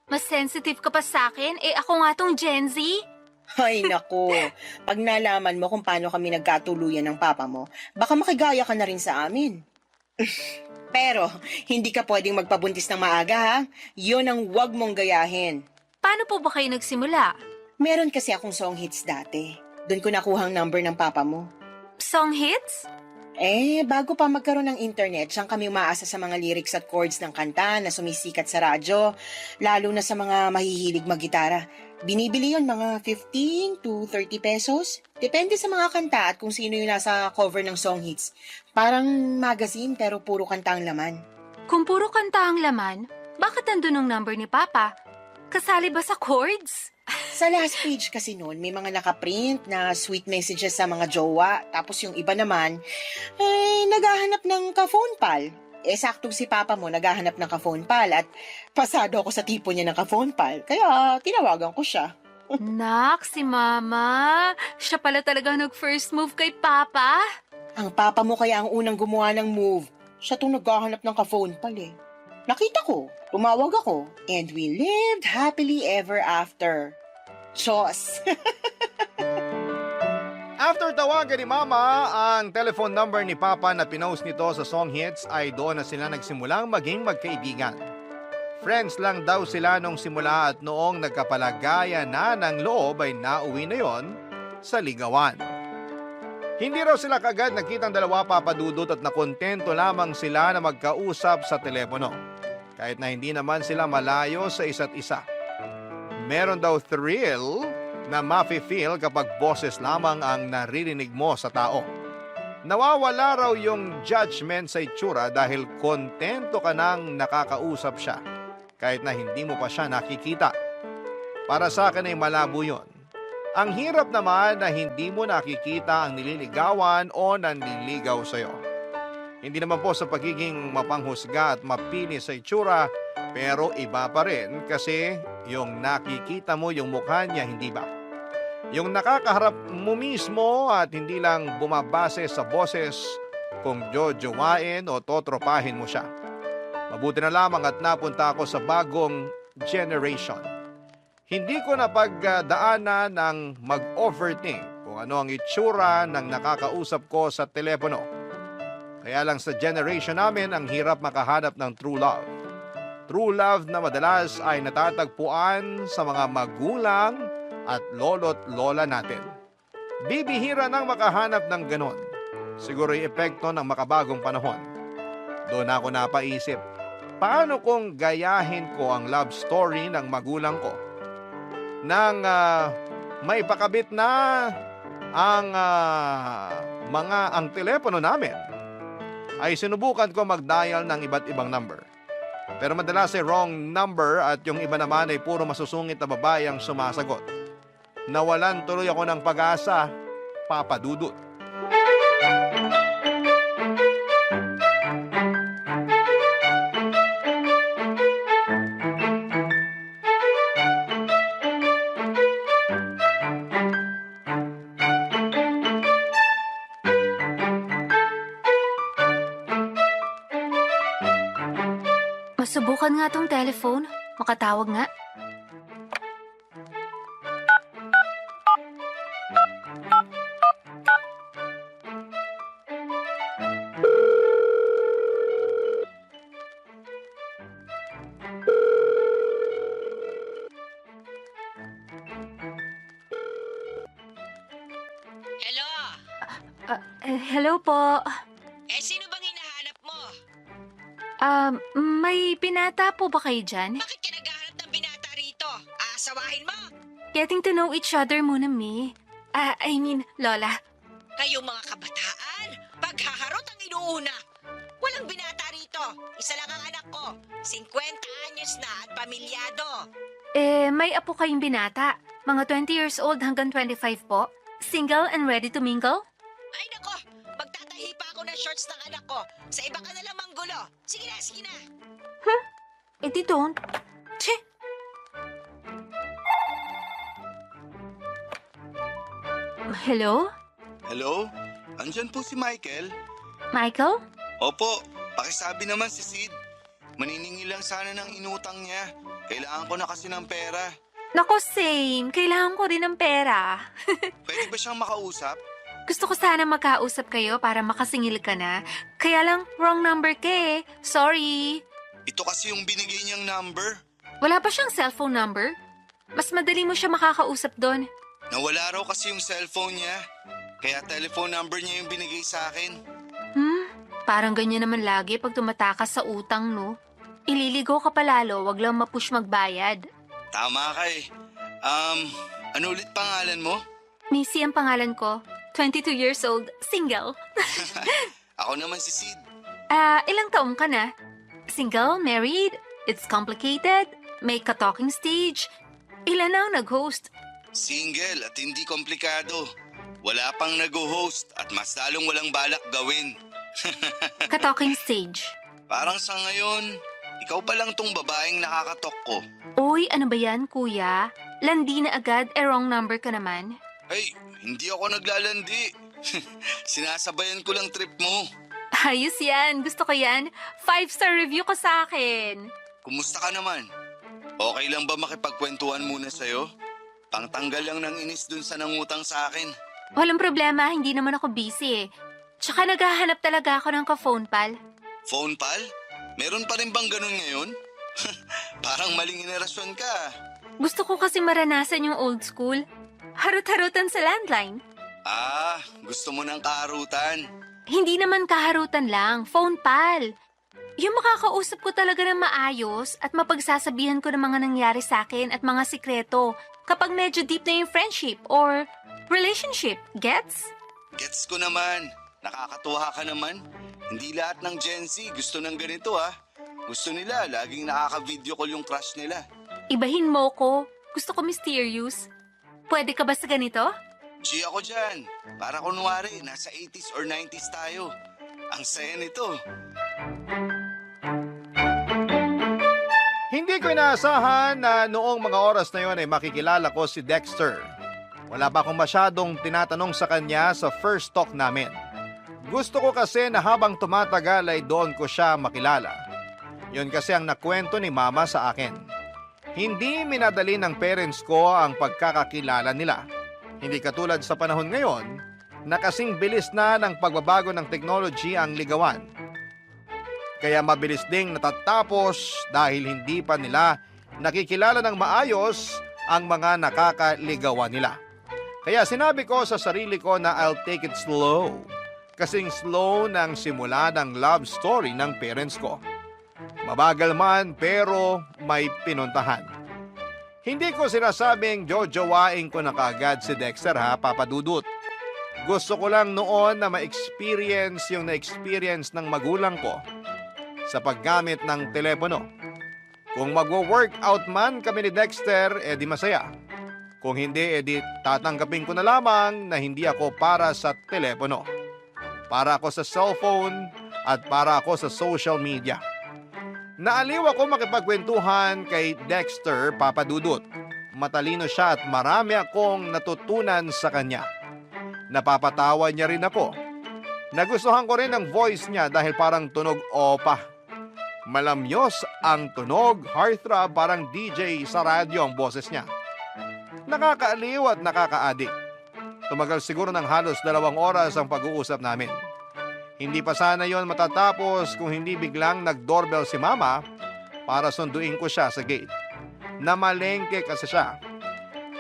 Mas sensitive ka pa sa akin, ako nga tong Gen Z.
Ay nako, pag nalaman mo kung paano kami nagkatuluyan ng papa mo, baka makigaya ka na rin sa amin. Pero, hindi ka pwedeng magpabuntis ng maaga, ha? Yun ang wag mong gayahin.
Paano po ba kayo nagsimula?
Meron kasi akong song hits dati. Doon ko nakuha ang number ng papa mo.
Song hits?
Bago pa magkaroon ng internet, siyang kami umaasa sa mga lyrics at chords ng kanta na sumisikat sa radyo, lalo na sa mga mahihilig maggitara. Binibili yon mga 15 to 30 pesos. Depende sa mga kanta at kung sino yung nasa cover ng song hits. Parang magazine pero puro kanta ang laman.
Kung puro kanta ang laman, bakit nandun ang number ni Papa? Kasali ba sa chords?
Sa last page kasi noon, may mga nakaprint na sweet messages sa mga jowa. Tapos yung iba naman, naghahanap ng ka-phone pal. Saktong si Papa mo naghahanap ng ka-phone pal at pasado ako sa tipo niya ng ka-phone pal. Kaya tinawagan ko siya.
Nak, si Mama. Siya pala talaga nag-first move kay Papa.
Ang papa mo kaya ang unang gumawa ng move. Siya tong naghahanap ng ka-phone pal eh. Nakita ko, tumawag ako, and we lived happily ever after. Chos!
After tawagan ni Mama ang telephone number ni Papa na pinost nito sa song hits ay doon na sila nagsimulang maging magkaibigan. Friends lang daw sila nung simula at noong nagkapalagaya na ng loob ay nauwi na yon sa ligawan. Hindi raw sila kagad nakitang dalawa papadudot at nakontento lamang sila na magkausap sa telepono. Kahit na hindi naman sila malayo sa isa't isa. Meron daw thrill na mafe-feel kapag boses lamang ang naririnig mo sa tao. Nawawala raw yung judgment sa itsura dahil kontento ka nang nakakausap siya kahit na hindi mo pa siya nakikita. Para sa akin ay malabo yun. Ang hirap naman na hindi mo nakikita ang nililigawan o nanliligaw sa'yo. Hindi naman po sa pagiging mapanghusga at mapili sa itsura, pero iba pa rin kasi yung nakikita mo yung mukha niya, hindi ba? Yung nakakaharap mo mismo at hindi lang bumabase sa boses kung jojowain o totropahin mo siya. Mabuti na lamang at napunta ako sa bagong generation. Hindi ko napagdaanan ng mag-overthink kung ano ang itsura ng nakakausap ko sa telepono. Kaya lang sa generation namin ang hirap makahanap ng true love. True love na madalas ay natatagpuan sa mga magulang at lolo't lola natin. Bibihira nang makahanap ng ganon. Siguro yung epekto ng makabagong panahon. Doon ako napaisip, paano kung gayahin ko ang love story ng magulang ko? Nang may pakabit na ang ang telepono namin, ay sinubukan ko mag-dial ng iba't ibang number. Pero madalas ay wrong number at yung iba naman ay puro masusungit na babae ang sumasagot. Nawalan tuloy ako ng pag-asa, Papa Dudut.
Masubukan nga tong telephone. Makatawag nga.
Hello?
Hello po.
Sino bang hinahanap mo?
May binata po ba kayo dyan?
Bakit ka naghahanap ng binata rito? Aasawahin mo?
Getting to know each other muna, Mi. Lola.
Kayong mga kabataan, paghaharot ang inuuna. Walang binata rito. Isa lang ang anak ko. 50 anyos na at pamilyado.
May apo kayong binata. Mga 20 years old hanggang 25 po. Single and ready to mingle?
Ay nako, magtatahi pa ako ng shorts ng anak ko. Sa iba ka na lang manggulo. Sige na, sige na.
Di don't. Che! Hello?
Hello? Andyan po si Michael?
Michael?
Opo, pakisabi naman si Sid. Maniningi lang sana ng inutang niya. Kailangan ko na kasi ng pera.
Nako, same. Kailangan ko rin ng pera.
Pwede ba siyang makausap?
Gusto ko sana magkausap kayo para makasingil ka na. Kaya lang, wrong number ka eh. Sorry.
Ito kasi yung binigay niyang number.
Wala pa siyang cellphone number? Mas madali mo siya makakausap doon.
Nawala raw kasi yung cellphone niya. Kaya telephone number niya yung binigay sa akin.
Parang ganyan naman lagi pag tumatakas sa utang, no? Ililigaw ka palalo, wag lang mapush magbayad.
Tama ka eh. Ano ulit pangalan mo?
Missy ang pangalan ko. 22 years old, single.
Ako naman si Sid.
Ilang taong ka na? Single, married, it's complicated, may ka-talking stage. Ilan na ang nag-host?
Single at hindi komplikado. Wala pang nag-host at mas lalong walang balak gawin.
Ka-talking stage.
Parang sa ngayon, ikaw pa lang tong babaeng nakakatok ko.
Uy, ano ba yan, kuya? Landi na agad, wrong number ka naman.
Ay, hindi ako naglalandi. Sinasabayan ko lang trip mo.
Ayos yan, gusto ko yan. 5-star review ka sa akin.
Kumusta ka naman? Okay lang ba makipagkwentuhan muna sa'yo? Pangtanggal lang ng inis dun sa nangutang sa akin.
Walang problema, hindi naman ako busy eh. Tsaka naghahanap talaga ako ng ka-phone pal.
Phone pal? Meron pa rin bang ganun ngayon? Parang maling henerasyon ka.
Gusto ko kasi maranasan yung old school. Harut-harutan sa landline.
Ah, gusto mo ng kaharutan.
Hindi naman kaharutan lang, phone pal. Yung makakausap ko talaga ng maayos at mapagsasabihan ko ng mga nangyari sa akin at mga sikreto kapag medyo deep na yung friendship or relationship. Gets?
Gets ko naman. Nakakatuwa ka naman. Hindi lahat ng Gen Z gusto ng ganito ha. Gusto nila, laging nakaka-video call yung crush nila.
Ibahin mo ko. Gusto ko mysterious. Pwede ka ba sa ganito?
G ako dyan. Para kunwari, nasa 80s or 90s tayo. Ang saya nito.
Hindi ko inaasahan na noong mga oras na yon ay makikilala ko si Dexter. Wala pa akong masyadong tinatanong sa kanya sa first talk namin. Gusto ko kasi na habang tumatagal ay doon ko siya makilala. Yun kasi ang nakwento ni Mama sa akin. Hindi minadali ng parents ko ang pagkakakilala nila. Hindi katulad sa panahon ngayon na kasing bilis na ng pagbabago ng technology ang ligawan. Kaya mabilis ding natatapos dahil hindi pa nila nakikilala ng maayos ang mga nakakaligawan nila. Kaya sinabi ko sa sarili ko na I'll take it slow. Kasing slow ng simula ng love story ng parents ko. Mabagal man pero may pinuntahan. Hindi ko sinasabing jojowain ko na kaagad si Dexter ha, Papa Dudut. Gusto ko lang noon na ma-experience yung na-experience ng magulang ko sa paggamit ng telepono. Kung magwo-workout man kami ni Dexter, edi masaya. Kung hindi, edi tatanggapin ko na lamang na hindi ako para sa telepono. Para ako sa cellphone at para ako sa social media. Naaliw ako makipagkwentuhan kay Dexter, Papa Dudut. Matalino siya at marami akong natutunan sa kanya. Napapatawa niya rin ako. Nagustuhan ko rin ang voice niya dahil parang tunog opa. Malamyos ang tunog, heartthrob, parang DJ sa radyo ang boses niya. Nakakaaliw at nakakaadik. Tumagal siguro ng halos 2 oras ang pag-uusap namin. Hindi pa sana yon matatapos kung hindi biglang nag-doorbell si Mama para sunduin ko siya sa gate. Namalengke kasi siya.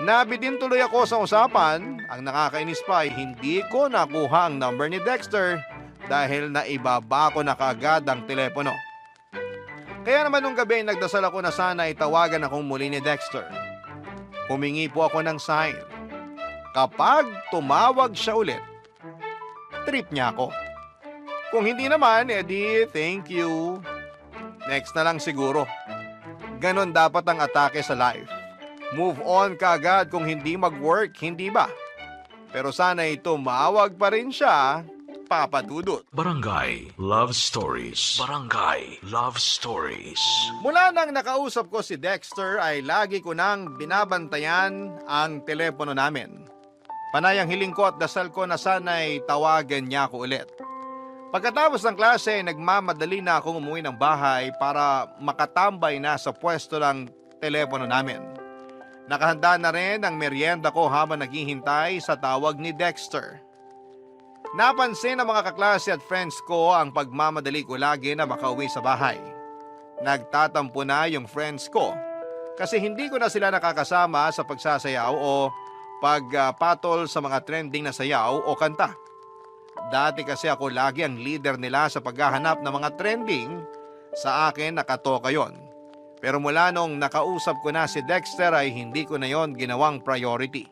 Nabidin tuloy ako sa usapan. Ang nakakainis pa ay hindi ko nakuha ang number ni Dexter dahil naibaba ko na kaagad ang telepono. Kaya naman nung gabi nagdasal ako na sana itawagan akong muli ni Dexter. Humingi po ako ng sign. Kapag tumawag siya ulit, trip niya ako. Kung hindi naman, edi thank you. Next na lang siguro. Ganon dapat ang atake sa life. Move on kaagad kung hindi mag-work, hindi ba? Pero sana'y tumawag pa rin siya, Papa Dudut.
Barangay Love Stories. Barangay Love Stories.
Mula nang nakausap ko si Dexter ay lagi ko nang binabantayan ang telepono namin. Panay ang hiling ko at dasal ko na sana'y tawagan niya ako ulit. Pagkatapos ng klase, nagmamadali na akong umuwi ng bahay para makatambay na sa pwesto ng telepono namin. Nakahanda na rin ang merienda ko habang naghihintay sa tawag ni Dexter. Napansin ng mga kaklase at friends ko ang pagmamadali ko lagi na makauwi sa bahay. Nagtatampo na yung friends ko kasi hindi ko na sila nakakasama sa pagsasayaw o pagpatol sa mga trending na sayaw o kanta. Dati kasi ako lagi ang leader nila sa paghahanap ng mga trending, sa akin nakatoka yon. Pero mula nung nakausap ko na si Dexter ay hindi ko na yon ginawang priority.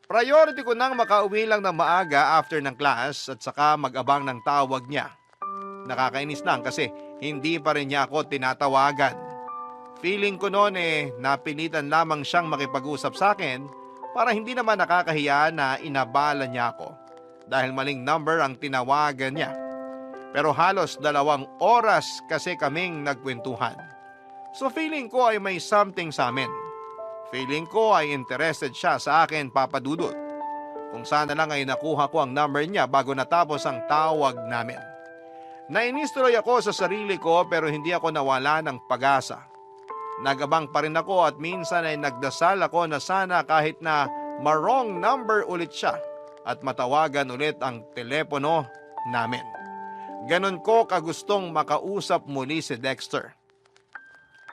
Priority ko nang makauwi lang ng maaga after ng class at saka mag-abang ng tawag niya. Nakakainis lang kasi hindi pa rin niya ako tinatawagan. Feeling ko noon napilitan lamang siyang makipag-usap sa akin para hindi naman nakakahiya na inabala niya ako dahil maling number ang tinawagan niya. Pero halos 2 oras kasi kaming nagkwentuhan. So feeling ko ay may something sa amin. Feeling ko ay interested siya sa akin, Papa Dudut. Kung sana lang ay nakuha ko ang number niya bago natapos ang tawag namin. Nainis tuloy ako sa sarili ko pero hindi ako nawala ng pag-asa. Nagabang pa rin ako at minsan ay nagdasal ako na sana kahit na ma-wrong number ulit siya at matawagan ulit ang telepono namin. Ganon ko kagustong makausap muli si Dexter.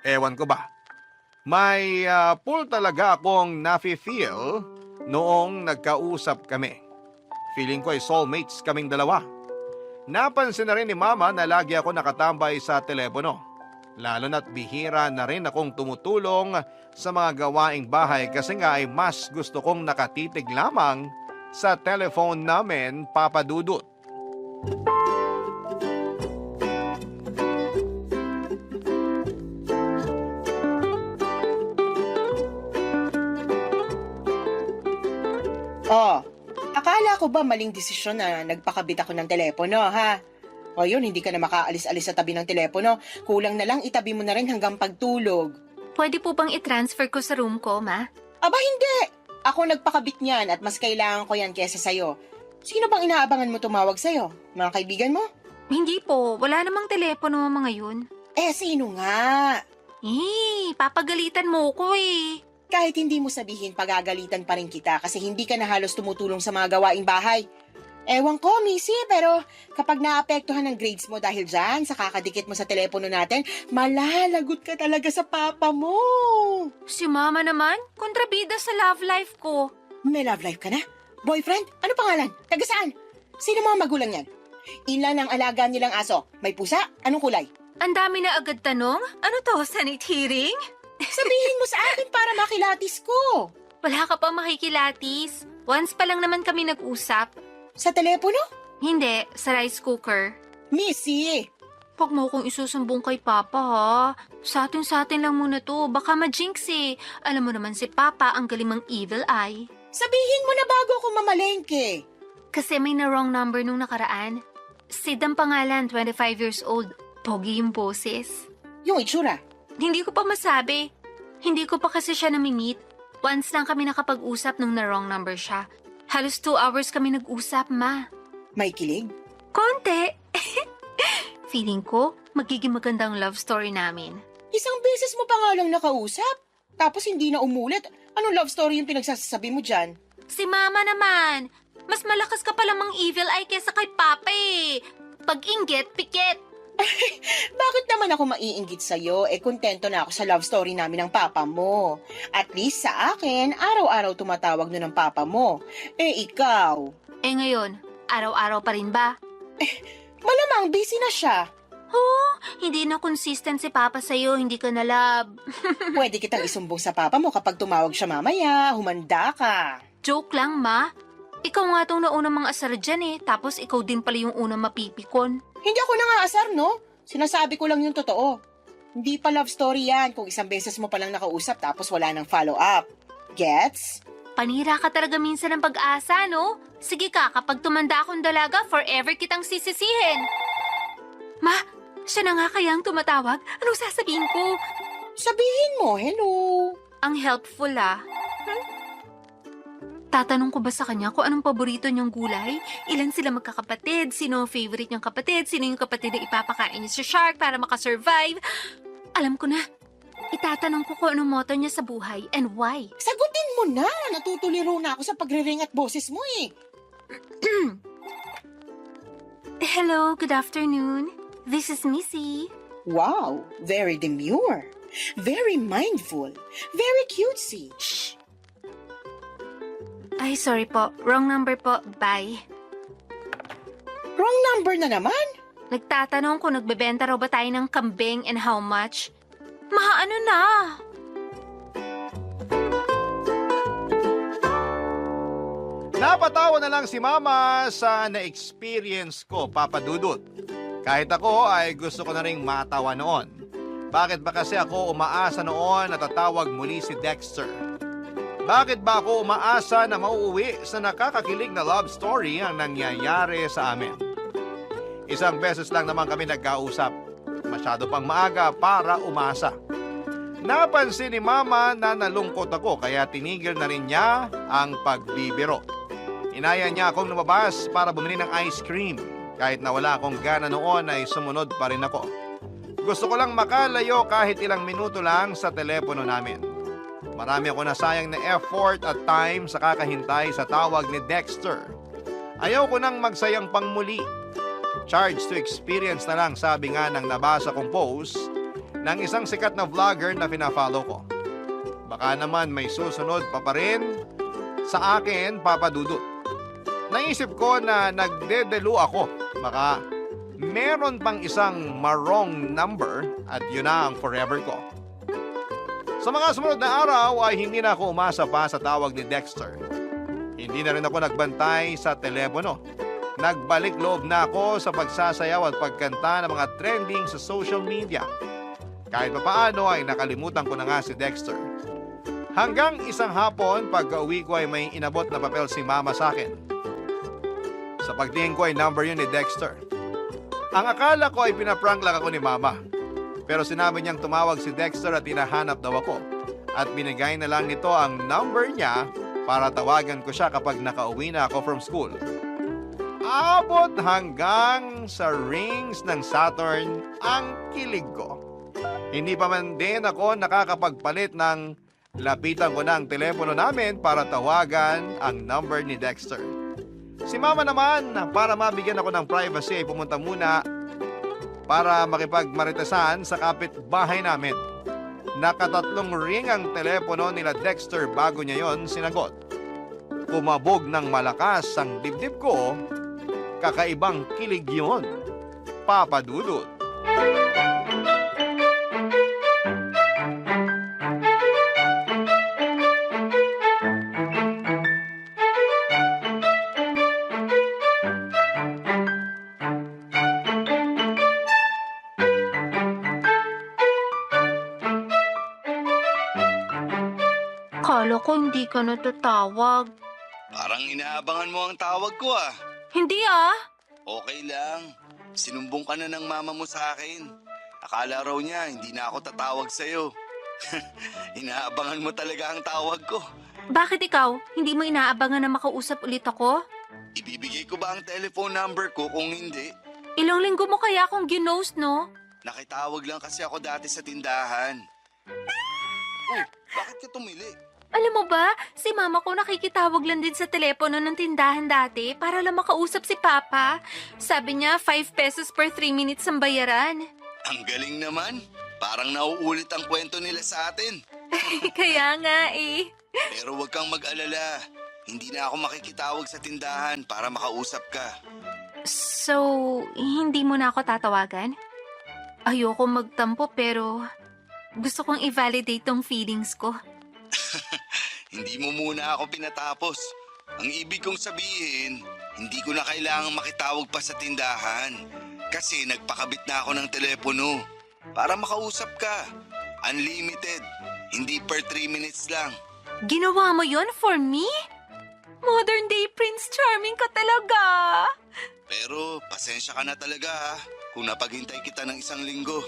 Ewan ko ba, may pull talaga akong nafe-feel noong nagkausap kami. Feeling ko ay soulmates kaming dalawa. Napansin na rin ni Mama na lagi ako nakatambay sa telepono. Lalo na't bihira na rin akong tumutulong sa mga gawaing bahay kasi nga ay mas gusto kong nakatitig lamang sa telephone namin, Papa Dudut.
Oh, akala ko ba maling desisyon na nagpakabit ako ng telepono, ha? O yun, hindi ka na makaalis-alis sa tabi ng telepono. Kulang na lang itabi mo na rin hanggang pagtulog.
Pwede po bang i-transfer ko sa room ko, Ma?
Aba, hindi! Ako nagpakabit niyan at mas kailangan ko yan kesa sa'yo. Sino bang inaabangan mo tumawag sa'yo? Mga kaibigan mo?
Hindi po. Wala namang telepono mga yun.
Eh, sino nga?
Papagalitan mo ko eh.
Kahit hindi mo sabihin, pagagalitan pa rin kita kasi hindi ka na halos tumutulong sa mga gawaing bahay. Ewan ko, Missy, pero kapag naapektuhan ng grades mo dahil dyan, sa kakadikit mo sa telepono natin, malalagot ka talaga sa papa mo.
Si Mama naman, kontrabida sa love life ko.
May love life ka na? Boyfriend? Ano pangalan? Taga saan? Sino mga magulang yan? Ilan ang alaga nilang aso? May pusa? Anong kulay?
Ang dami na agad tanong. Ano to, Senate hearing?
Sabihin mo sa akin para makilatis ko.
Wala ka pa makikilatis. Once pa lang naman kami nag-usap.
Sa telepono?
Hindi, sa rice cooker.
Missy!
Huwag mo kong isusumbong kay Papa ha. Sa atin lang muna to. Baka ma-jinx eh. Alam mo naman si Papa ang galing mang evil eye.
Sabihin mo na bago ako mamalengke.
Kasi may na-wrong number nung nakaraan. Sid ang pangalan, 25 years old. Pogi yung boses.
Yung itsura.
Hindi ko pa masabi. Hindi ko pa kasi siya nami-meet. Once lang kami nakapag-usap nung na-wrong number siya. Halos 2 hours kami nag-usap, Ma.
May kilig?
Konti. Feeling ko, magiging magandang love story namin.
Isang beses mo pa nga lang nakausap. Tapos hindi na umulit. Anong love story yung pinagsasabi mo dyan?
Si Mama naman. Mas malakas ka palang mang evil eye kesa kay Papa eh. Pag-inggit, pikit.
Bakit naman ako maiinggit sa'yo? Kontento na ako sa love story namin ng papa mo. At least sa akin, araw-araw tumatawag nun ng papa mo. Ikaw?
Ngayon, araw-araw pa rin ba?
Malamang busy na siya.
Hindi na consistent si Papa sa'yo, hindi ka na love.
Pwede kitang isumbong sa papa mo kapag tumawag siya mamaya. Humanda ka.
Joke lang, Ma. Ikaw nga tong naunang mga asar dyan eh, tapos ikaw din pala yung unang mapipikon.
Hindi ako nangaasar, no? Sinasabi ko lang yung totoo. Hindi pa love story yan kung isang beses mo palang nakausap tapos wala nang follow-up. Gets?
Panira ka talaga minsan ng pag-asa, no? Sige ka, kapag tumanda akong dalaga, forever kitang sisisihin. Ma, siya na nga kaya ang tumatawag? Anong sasabihin ko?
Sabihin mo, hello.
Ang helpful ah. Tatanong ko ba sa kanya kung anong paborito niyang gulay? Ilan sila magkakapatid? Sino ang favorite niyang kapatid? Sino yung kapatid na ipapakain niya sa shark para makasurvive? Alam ko na. Itatanong ko kung anong motto niya sa buhay and why.
Sagutin mo na. Natutuliro na ako sa pagre-ring at boses mo eh.
Hello, good afternoon. This is Missy.
Wow, very demure. Very mindful. Very cutesy.
Shh. Ay, sorry po. Wrong number po. Bye.
Wrong number na naman.
Nagtatanong kung nagbebenta raw ba tayo ng kambing and how much. Ano na?
Napatawa na lang si Mama sa na-experience ko, Papa Dudut. Kahit ako ay gusto ko na ring matawa noon. Bakit ba kasi ako umaasa noon na tatawag muli si Dexter? Bakit ba ako umaasa na mauuwi sa nakakakilig na love story ang nangyayari sa amin? Isang beses lang naman kami nagkausap. Masyado pang maaga para umasa. Napansin ni Mama na nalungkot ako kaya tinigil na rin niya ang pagbibiro. Inaya niya akong lumabas para bumili ng ice cream. Kahit na wala akong gana noon ay sumunod pa rin ako. Gusto ko lang makalayo kahit ilang minuto lang sa telepono namin. Marami ako nasayang na effort at time sa kakahintay sa tawag ni Dexter. Ayaw ko nang magsayang pang muli. Charge to experience na lang, sabi nga ng nabasa kong post ng isang sikat na vlogger na pinafollow ko. Baka naman may susunod pa rin sa akin, Papa Dudut. Naisip ko na nagdedelu ako. Baka meron pang isang marong number at yun na ang forever ko. Sa mga sumunod na araw ay hindi na ako umasa pa sa tawag ni Dexter. Hindi na rin ako nagbantay sa telepono. Nagbalik loob na ako sa pagsasayaw at pagkanta ng mga trending sa social media. Kahit papaano ay nakalimutan ko na nga si Dexter. Hanggang isang hapon, pagka-uwi ko ay may inabot na papel si Mama sa akin. Sa pagtingin ko ay number yun ni Dexter. Ang akala ko ay pinaprank lang ako ni Mama. Pero sinabi niyang tumawag si Dexter at hinahanap daw ako. At binigay na lang nito ang number niya para tawagan ko siya kapag nakauwi na ako from school. Abot hanggang sa rings ng Saturn ang kilig ko. Hindi pa man din ako nakakapagpalit ng lapitan ko ng telepono namin para tawagan ang number ni Dexter. Si Mama naman, para mabigyan ako ng privacy, ay pumunta muna para makipagmaritesan sa kapitbahay namin. Nakatatlong ring ang telepono nila Dexter bago niya yon sinagot. Kumabog ng malakas ang dibdib ko. Kakaibang kilig yun, Papa Dudut.
Kala ko hindi ka natatawag.
Parang inaabangan mo ang tawag ko ah.
Hindi ah.
Okay lang. Sinumbong ka na ng mama mo sa akin. Akala raw niya hindi na ako tatawag sa'yo. Inaabangan mo talaga ang tawag ko.
Bakit ikaw? Hindi mo inaabangan na makausap ulit ako?
Ibibigay ko ba ang telephone number ko kung hindi?
Ilang linggo mo kaya akong ginost, no?
Nakitawag lang kasi ako dati sa tindahan. Oh, bakit ka tumili?
Alam mo ba, si mama ko nakikitawag lang din sa telepono ng tindahan dati para lang makausap si Papa. Sabi niya, 5 pesos per 3 minutes ang bayaran.
Ang galing naman. Parang nauulit ang kwento nila sa atin.
Kaya nga eh.
Pero huwag kang mag-alala. Hindi na ako makikitawag sa tindahan para makausap ka.
So, hindi mo na ako tatawagan? Ayoko magtampo pero gusto kong i-validate tong feelings ko.
Hindi mo muna ako pinatapos. Ang ibig kong sabihin, hindi ko na kailangang makitawag pa sa tindahan. Kasi nagpakabit na ako ng telepono para makausap ka. Unlimited, hindi per 3 minutes lang.
Ginawa mo yon for me? Modern day Prince Charming ka talaga.
Pero pasensya ka na talaga ha, kung napaghintay kita ng 1 linggo.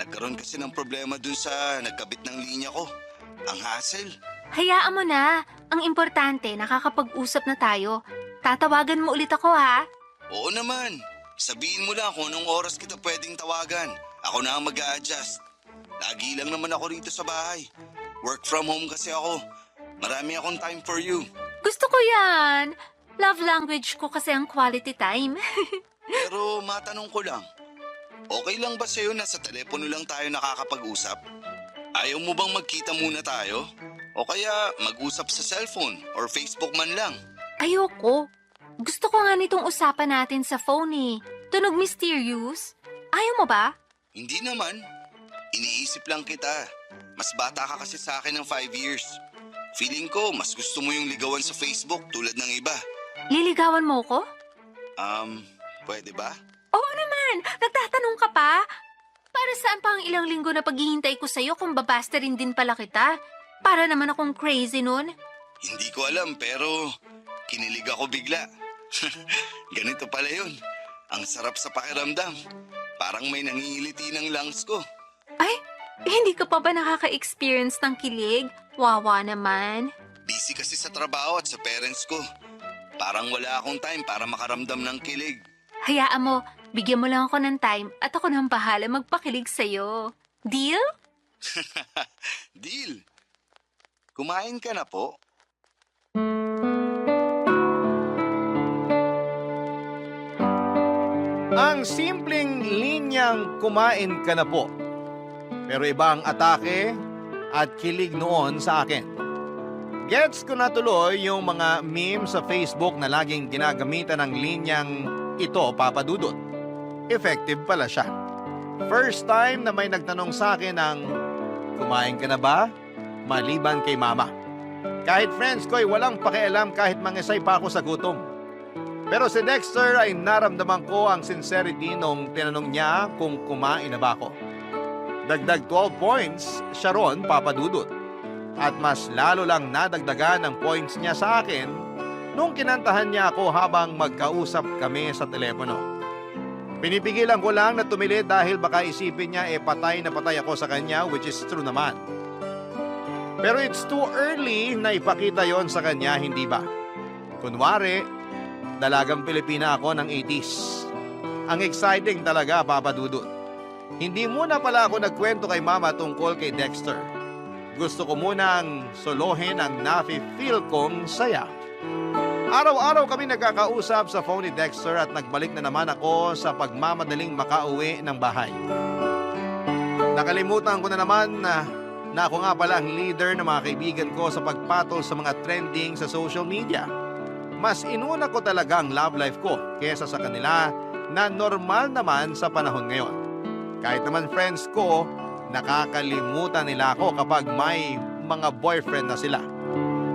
Nagkaroon kasi ng problema dun sa nagkabit ng linya ko. Ang hassle.
Hayaan mo na. Ang importante, nakakapag-usap na tayo. Tatawagan mo ulit ako, ha?
Oo naman. Sabihin mo lang kung anong oras kita pwedeng tawagan. Ako na ang mag-a-adjust. Lagi lang naman ako rito sa bahay. Work from home kasi ako. Marami akong time for you.
Gusto ko yan. Love language ko kasi ang quality time.
Pero matanong ko lang. Okay lang ba sa'yo na sa telepono lang tayo nakakapag-usap? Ayaw mo bang magkita muna tayo? O kaya mag-usap sa cellphone or Facebook man lang?
Ayoko. Gusto ko nga nitong usapan natin sa phone eh. Tunog mysterious. Ayaw mo ba?
Hindi naman. Iniisip lang kita. Mas bata ka kasi sa akin ng 5 years. Feeling ko mas gusto mo yung ligawan sa Facebook tulad ng iba.
Liligawan mo ko?
Pwede ba?
Oo naman. Nagtatanong ka pa? Para saan pa ang ilang linggo na paghihintay ko sa'yo kung babasta rin din pala kita? Para naman akong crazy nun.
Hindi ko alam pero kinilig ako bigla. Ganito pala yun. Ang sarap sa pakiramdam. Parang may nangingiliti ng lungs ko.
Ay, Hindi ka pa ba nakaka-experience ng kilig? Wawa naman.
Busy kasi sa trabaho at sa parents ko. Parang wala akong time para makaramdam ng kilig.
Hayaan mo, bigyan mo lang ako ng time at ako nang bahala magpakilig sa'yo. Deal?
Deal. Kumain ka na po?
Ang simpleng linyang kumain ka na po. Pero iba ang atake at kilig noon sa akin. Gets ko na tuloy yung mga memes sa Facebook na laging ginagamitan ng linyang ito, Papa Dudut. Effective pala siya. First time na may nagtanong sa akin ng, kumain ka na ba? Maliban kay mama. Kahit friends ko ay walang pakialam kahit mangisay pa ako sa gutom. Pero si Dexter ay naramdaman ko ang sincerity nung tinanong niya kung kumain na ba ako. Dagdag 12 points siya ron, Papa Dudut. At mas lalo lang nadagdagan ang points niya sa akin nung kinantahan niya ako habang magkausap kami sa telepono. Pinipigilan ko lang na tumili dahil baka isipin niya patay na patay ako sa kanya, which is true naman. Pero it's too early na ipakita yon sa kanya, hindi ba? Kunwari, dalagang Pilipina ako ng 80s. Ang exciting talaga, Papa Dudut. Hindi muna pala ako nagkwento kay Mama tungkol kay Dexter. Gusto ko munang solohin ang nafe-feel kong saya. Araw-araw kami nagkakausap sa phone ni Dexter at nagbalik na naman ako sa pagmamadaling makauwi ng bahay. Nakalimutan ko na naman na ako nga pala ang leader ng mga kaibigan ko sa pagpatol sa mga trending sa social media. Mas inuna ko talaga ang love life ko kesa sa kanila na normal naman sa panahon ngayon. Kahit naman friends ko, nakakalimutan nila ako kapag may mga boyfriend na sila.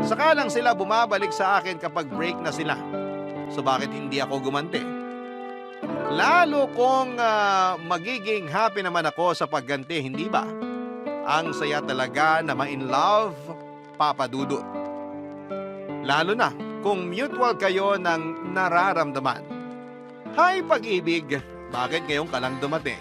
Saka lang sila bumabalik sa akin kapag break na sila. So bakit hindi ako gumanti? Lalo kung magiging happy naman ako sa pagganti, hindi ba? Ang saya talaga na ma-in love, Papa Dudut. Lalo na kung mutual kayo ng nararamdaman. Hi pag-ibig, bakit ngayon ka lang dumating?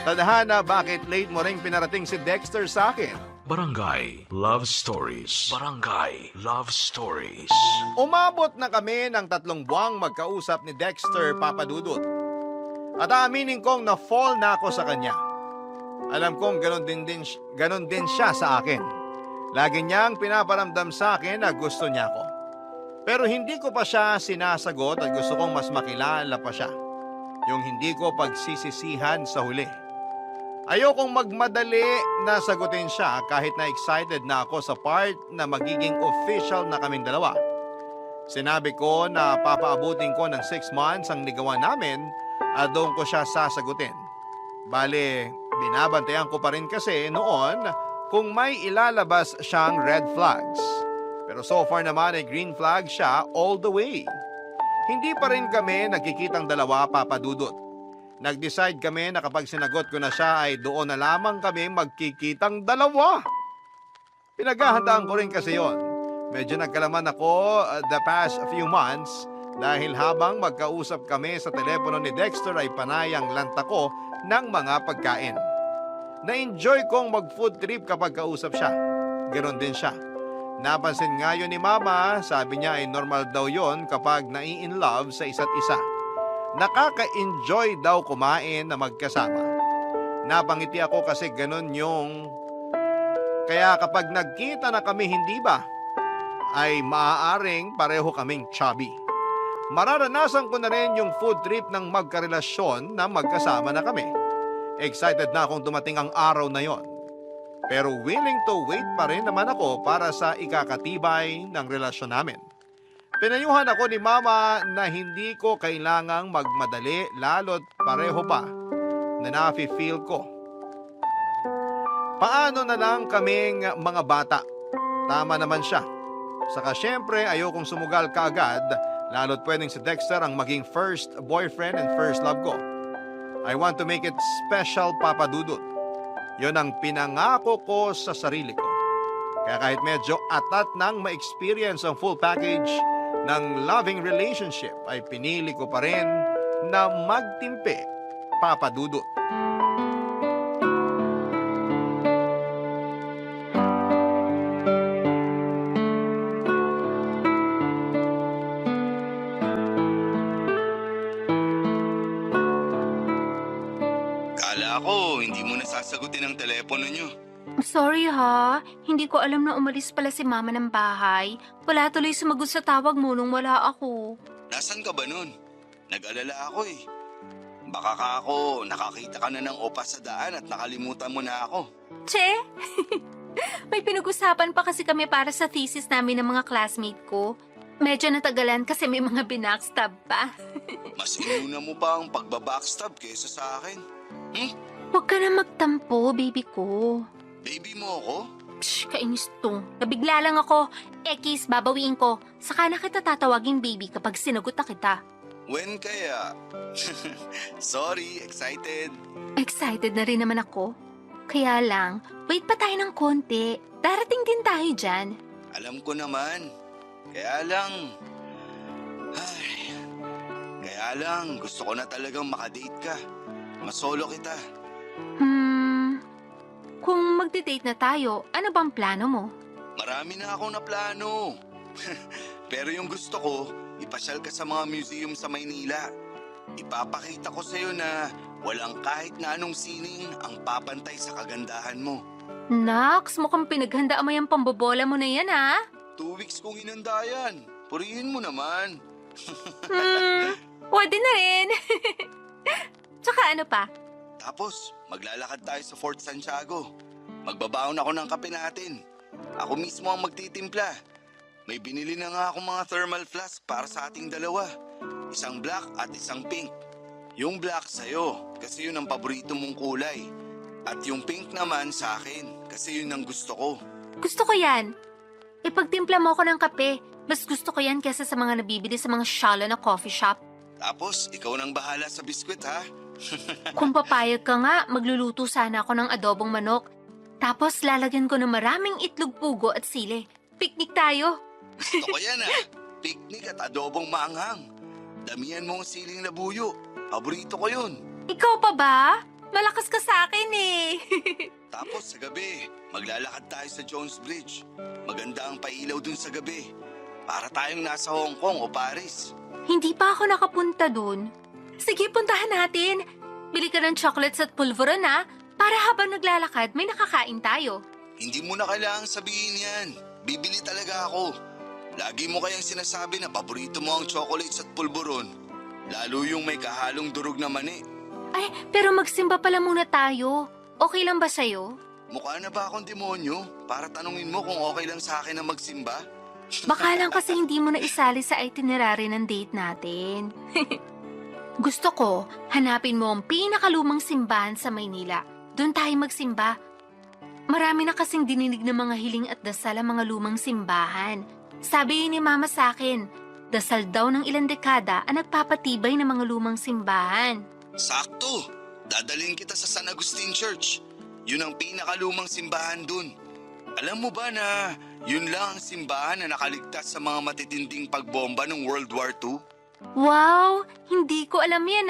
Tadhana, bakit late mo ring pinarating si Dexter sa akin?
Barangay Love Stories. Barangay Love Stories.
Umabot na kami ng 3 buwang magkausap ni Dexter, Papa Dudut. At aaminin kong na-fall na ako sa kanya. Alam kong ganon din siya sa akin. Lagi niyang pinaparamdam sa akin na gusto niya ako. Pero hindi ko pa siya sinasagot at gusto kong mas makilala pa siya. Yung hindi ko pagsisisihan sa huli. Ayokong magmadali na sagutin siya kahit na excited na ako sa part na magiging official na kaming dalawa. Sinabi ko na papaabutin ko ng 6 months ang ligawan namin at doon ko siya sasagutin. Bale, binabantayan ko pa rin kasi noon kung may ilalabas siyang red flags. Pero so far naman ay green flag siya all the way. Hindi pa rin kami nagkikitang dalawa, Papa Dudut. Nag-decide kami na kapag sinagot ko na siya ay doon na lamang kami magkikitang dalawa. Pinaghahandaan ko rin kasi yon. Medyo nagkalaman ako the past few months dahil habang magkausap kami sa telepono ni Dexter ay panayang lanta ko ng mga pagkain. Na-enjoy kong mag-food trip kapag kausap siya. Ganon din siya. Napansin nga yun ni Mama, sabi niya ay normal daw yon kapag nai-in-love sa isa't isa. Nakaka-enjoy daw kumain na magkasama. Napangiti ako kasi ganon yung... Kaya kapag nagkita na kami, hindi ba, ay maaaring pareho kaming chubby. Mararanasan ko na rin yung food trip ng magkarelasyon na magkasama na kami. Excited na akong dumating ang araw na yon. Pero willing to wait pa rin naman ako para sa ikakatibay ng relasyon namin. Pinayuhan ako ni Mama na hindi ko kailangang magmadali lalo't pareho pa na nafe-feel ko. Paano na lang kaming mga bata? Tama naman siya. Saka syempre ayokong sumugal kaagad lalo't pwedeng si Dexter ang maging first boyfriend and first love ko. I want to make it special, Papa Dudut. Yon ang pinangako ko sa sarili ko. Kaya kahit medyo atat nang ma-experience ang full package ng loving relationship ay pinili ko pa rin na magtimpe, Papa Dudut.
Akala ko hindi mo nasasagutin ang telepono nyo.
Sorry ha, hindi ko alam na umalis pala si mama ng bahay. Wala tuloy sumagot sa tawag mo nung wala ako.
Nasaan ka ba nun? Nag-alala ako eh. Baka ka ako, nakakita ka na ng opa sa daan at nakalimutan mo na ako.
Che! May pinag-usapan pa kasi kami para sa thesis namin ng mga classmate ko. Medyo natagalan kasi may mga binackstab pa.
Mas inuna mo pa ang pagbabackstab kaysa sa akin.
Huwag ka na magtampo, baby ko.
Baby mo ako?
Psh, kainis to. Nabigla lang ako. Ekis, babawiin ko. Saka na kita tatawaging baby kapag sinagot na kita.
When kaya? Sorry, excited.
Excited na rin naman ako. Kaya lang, wait pa tayo ng konti. Darating din tayo dyan.
Alam ko naman. Kaya lang... Kaya lang, gusto ko na talagang makadate ka. Masolo kita.
Kung magde-date na tayo, ano bang plano mo?
Marami na akong naplano. Pero yung gusto ko, ipasyal ka sa mga museum sa Maynila. Ipapakita ko sa'yo na walang kahit na anong sining ang papantay sa kagandahan mo.
Nax, mukhang pinaghandaan mo yung pambobola mo na yan, ha?
2 weeks kong inanda yan. Purihin mo naman.
Pwede na rin. Tsaka ano pa?
Tapos, maglalakad tayo sa Fort Santiago. Magbabaon ako ng kape natin. Ako mismo ang magtitimpla. May binili na nga akong mga thermal flask para sa ating dalawa. Isang black at isang pink. Yung black sa'yo, kasi yun ang paborito mong kulay. At yung pink naman sa akin, kasi yun ang gusto ko.
Gusto ko yan. Ipagtimpla mo ako ng kape. Mas gusto ko yan kesa sa mga nabibili sa mga shallow na coffee shop.
Tapos, ikaw nang bahala sa biskwit, ha?
Kung papayag ka nga, magluluto sana ako ng adobong manok. Tapos lalagyan ko ng maraming itlog pugo at sili. Picnic tayo.
Gusto ko yan, ha? Picnic at adobong maanghang. Damihan mo ang siling labuyo. Paborito ko yun.
Ikaw pa ba? Malakas ka sa akin eh.
Tapos sa gabi, maglalakad tayo sa Jones Bridge. Maganda ang pailaw dun sa gabi. Para tayong nasa Hong Kong o Paris.
Hindi pa ako nakapunta dun. Sige, puntahan natin. Bili ka ng chocolates at pulveron na para habang naglalakad may nakakain tayo.
Hindi mo na kailangang sabihin yan. Bibili talaga ako. Lagi mo kayang sinasabi na paborito mo ang chocolates at pulburon. Lalo yung may kahalong durog na mani.
Ay, pero magsimba pala muna tayo. Okay lang ba sa'yo?
Mukha na ba akong demonyo para tanungin mo kung okay lang sa akin na magsimba?
Baka lang kasi hindi mo na isali sa itinerary ng date natin. Gusto ko, hanapin mo ang pinakalumang simbahan sa Maynila. Doon tayo magsimba. Marami na kasing dininig ng mga hiling at dasal ang mga lumang simbahan. Sabi ni Mama sa akin, dasal daw ng ilang dekada ang nagpapatibay ng mga lumang simbahan.
Sakto! Dadalhin kita sa San Agustin Church. Yun ang pinakalumang simbahan dun. Alam mo ba na yun lang ang simbahan na nakaligtas sa mga matitinding pagbomba ng World War II?
Wow! Hindi ko alam yan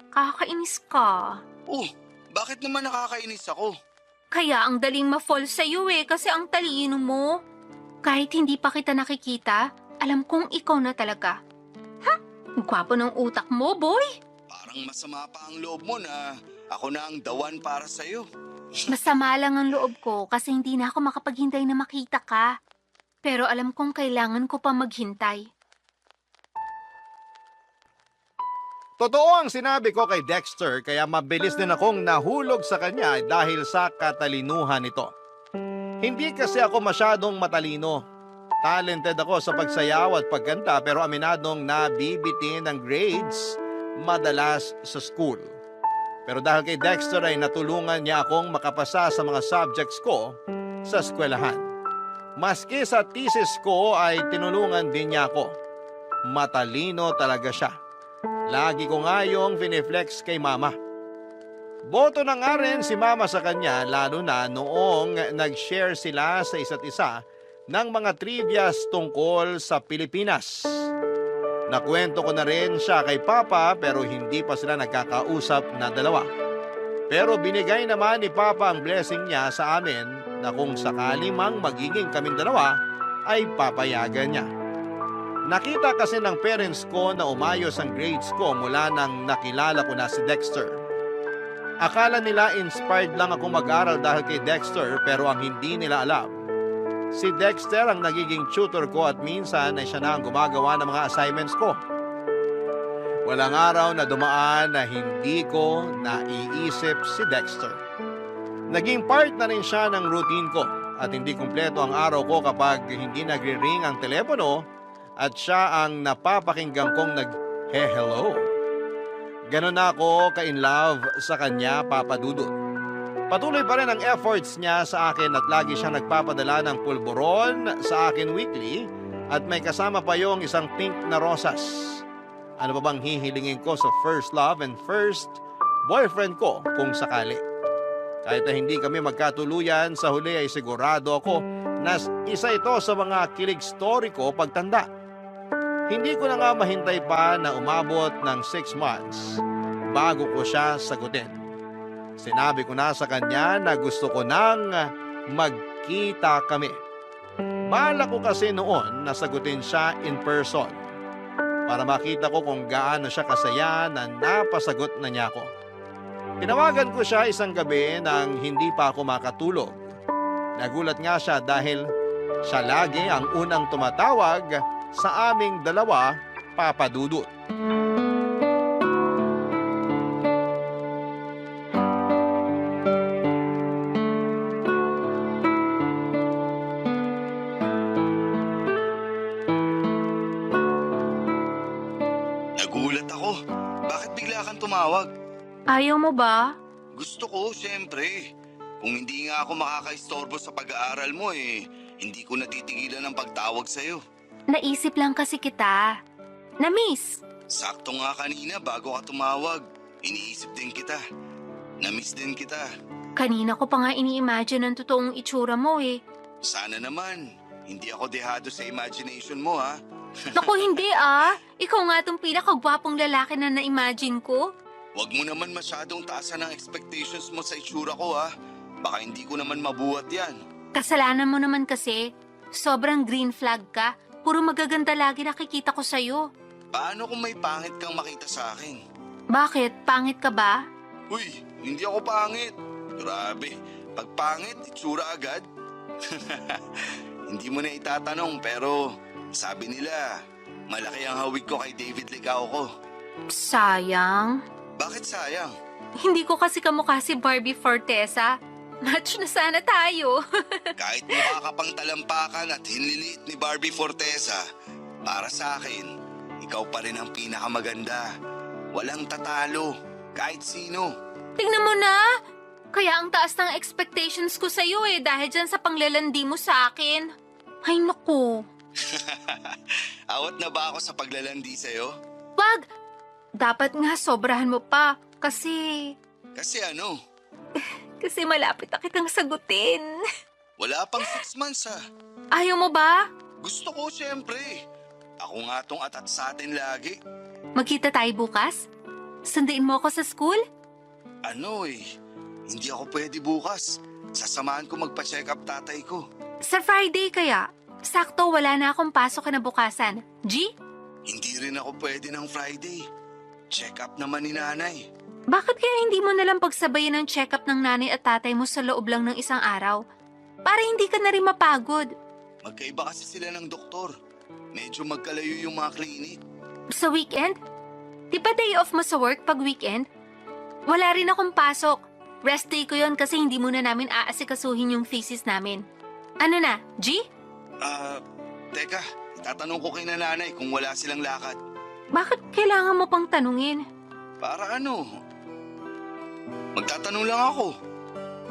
Kakainis ka.
Oh, bakit naman nakakainis ako?
Kaya ang daling ma-fall sa'yo kasi ang talino mo. Kahit hindi pa kita nakikita, alam kong ikaw na talaga. Ang gwapo ng utak mo, boy!
Parang masama pa ang loob mo na ako na ang dawan para sa'yo.
Masama lang ang loob ko kasi hindi na ako makapaghintay na makita ka. Pero alam kong kailangan ko pa maghintay.
Totoo ang sinabi ko kay Dexter kaya mabilis din akong nahulog sa kanya dahil sa katalinuhan nito. Hindi kasi ako masyadong matalino. Talented ako sa pagsayaw at pagkanta pero aminadong nabibitin ng grades madalas sa school. Pero dahil kay Dexter ay natulungan niya akong makapasa sa mga subjects ko sa eskwelahan. Maski sa thesis ko ay tinulungan din niya ako. Matalino talaga siya. Lagi ko nga yung finiflex kay Mama. Boto na nga rin si Mama sa kanya lalo na noong nag-share sila sa isa't isa ng mga trivias tungkol sa Pilipinas. Nakwento ko na rin siya kay Papa pero hindi pa sila nagkakausap na dalawa. Pero binigay naman ni Papa ang blessing niya sa amin na kung sakali mang magiging kaming dalawa ay papayagan niya. Nakita kasi ng parents ko na umayos ang grades ko mula nang nakilala ko na si Dexter. Akala nila inspired lang ako mag-aral dahil kay Dexter pero ang hindi nila alam, si Dexter ang nagiging tutor ko at minsan ay siya na ang gumagawa ng mga assignments ko. Walang araw na dumaan na hindi ko naiisip si Dexter. Naging part na rin siya ng routine ko at hindi kumpleto ang araw ko kapag hindi nagre-ring ang telepono at siya ang napapakinggan kong nag-hello. Ganon na ako ka-in love sa kanya, Papa Dudut. Patuloy pa rin ang efforts niya sa akin at lagi siyang nagpapadala ng pulburon sa akin weekly at may kasama pa yung isang pink na rosas. Ano ba bang hihilingin ko sa first love and first boyfriend ko kung sakali? Kahit na hindi kami magkatuluyan, sa huli ay sigurado ako na isa ito sa mga kilig story ko pagtanda. Hindi ko na nga mahintay pa na umabot ng 6 months bago ko siya sagutin. Sinabi ko na sa kanya na gusto ko nang magkita kami. Balak ko kasi noon na sagutin siya in person para makita ko kung gaano siya kasaya na napasagot na niya ako. Tinawagan ko siya isang gabi nang hindi pa ako makatulog. Nagulat nga siya dahil siya lagi ang unang tumatawag sa aming dalawa, Papa Dudut.
Nagulat ako. Bakit bigla kang tumawag?
Ayaw mo ba?
Gusto ko, syempre. Kung hindi nga ako makakaistorbo sa pag-aaral mo hindi ko natitigilan ng pagtawag sa'yo.
Naisip lang kasi kita. Na-miss.
Sakto nga kanina bago ka tumawag. Iniisip din kita. Na-miss din kita.
Kanina ko pa nga ini-imagine ang totoong itsura mo eh.
Sana naman. Hindi ako dehado sa imagination mo, ha?
Naku, hindi ah. Ikaw nga tong pinakagwapong lalaki na na-imagine ko.
Huwag mo naman masyadong taasan ang expectations mo sa itsura ko, ha? Baka hindi ko naman mabuhat yan.
Kasalanan mo naman kasi. Sobrang green flag ka. Puro magaganda lagi nakikita ko sa'yo.
Paano kung may pangit kang makita sa akin?
Bakit? Pangit ka ba?
Uy, hindi ako pangit. Grabe, pag pangit, itsura agad. Hindi mo na itatanong pero sabi nila, malaki ang hawig ko kay David Licao ko.
Sayang.
Bakit sayang?
Hindi ko kasi kamukha si Barbie Fortesa. Match na sana tayo.
Kahit mukha ka pang talampakan at hinliliit ni Barbie Fortesa, para sa akin, ikaw pa rin ang pinakamaganda. Walang tatalo, kahit sino.
Tingnan mo na. Kaya ang taas ng expectations ko sa'yo dahil dyan sa panglalandi mo sa akin. Ay naku.
Awat na ba ako sa paglalandi sa'yo?
Wag! Dapat nga sobrahan mo pa kasi...
Kasi ano?
Kasi malapit na kitang sagutin.
Wala pang 6 months ha.
Ayaw mo ba?
Gusto ko siyempre. Ako nga tong atat sa atin lagi.
Magkita tayo bukas? Sunduin mo ako sa school?
Ano hindi ako pwede bukas. Sasamahan ko magpa-check up tatay ko.
Sa Friday kaya? Sakto wala na akong pasok kinabukasan. G?
Hindi rin ako pwede ng Friday. Check up naman ni nanay.
Bakit kaya hindi mo nalang pagsabayin ng check-up ng nanay at tatay mo sa loob lang ng isang araw? Para hindi ka na rin mapagod.
Magkaiba kasi sila ng doktor. Medyo magkalayo yung mga clinic.
Sa weekend? Di ba day off mo sa work pag weekend? Wala rin akong pasok. Rest day ko yon kasi hindi muna namin aasikasuhin yung thesis namin. Ano na, G?
Teka. Itatanong ko kay nanay kung wala silang lakad.
Bakit kailangan mo pang tanungin?
Para ano? Magtatanong lang ako.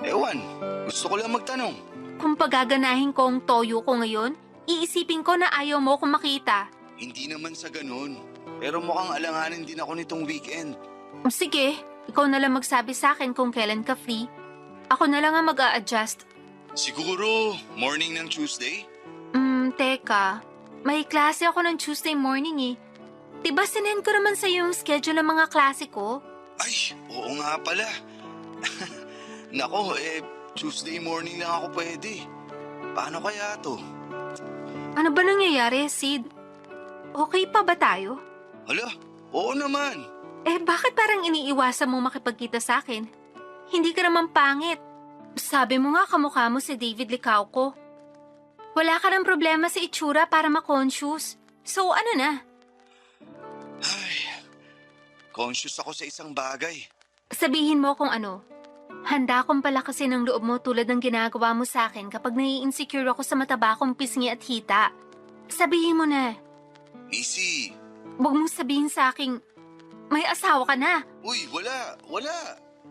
Ewan, gusto ko lang magtanong.
Kung pagaganahin ko ang toyo ko ngayon, iisipin ko na ayaw mo akong makita.
Hindi naman sa ganun. Pero mukhang alanganin din ako nitong weekend.
Sige, ikaw na lang magsabi sa akin kung kailan ka free. Ako na lang ang mag-a-adjust.
Siguro, morning ng Tuesday?
Teka. May klase ako ng Tuesday morning eh. Diba sinend ko naman sa yung schedule ng mga klase ko?
Ay, oo nga pala. Nako, Tuesday morning lang ako pwede. Paano kaya to?
Ano ba nangyayari, Sid? Okay pa ba tayo?
Hala, oo naman.
Bakit parang iniiwasan mo makipagkita sa akin? Hindi ka naman pangit. Sabi mo nga kamukha mo si David Licauco. Wala ka ng problema sa itsura para ma-conscious. So ano na?
Ay, conscious ako sa isang bagay.
Sabihin mo kung ano. Handa akong palakasin ng loob mo tulad ng ginagawa mo sa akin kapag nai-insecure ako sa mataba kong pisngi at hita. Sabihin mo na.
Missy,
Huwag mong sabihin sa akin, may asawa ka na.
uy, wala.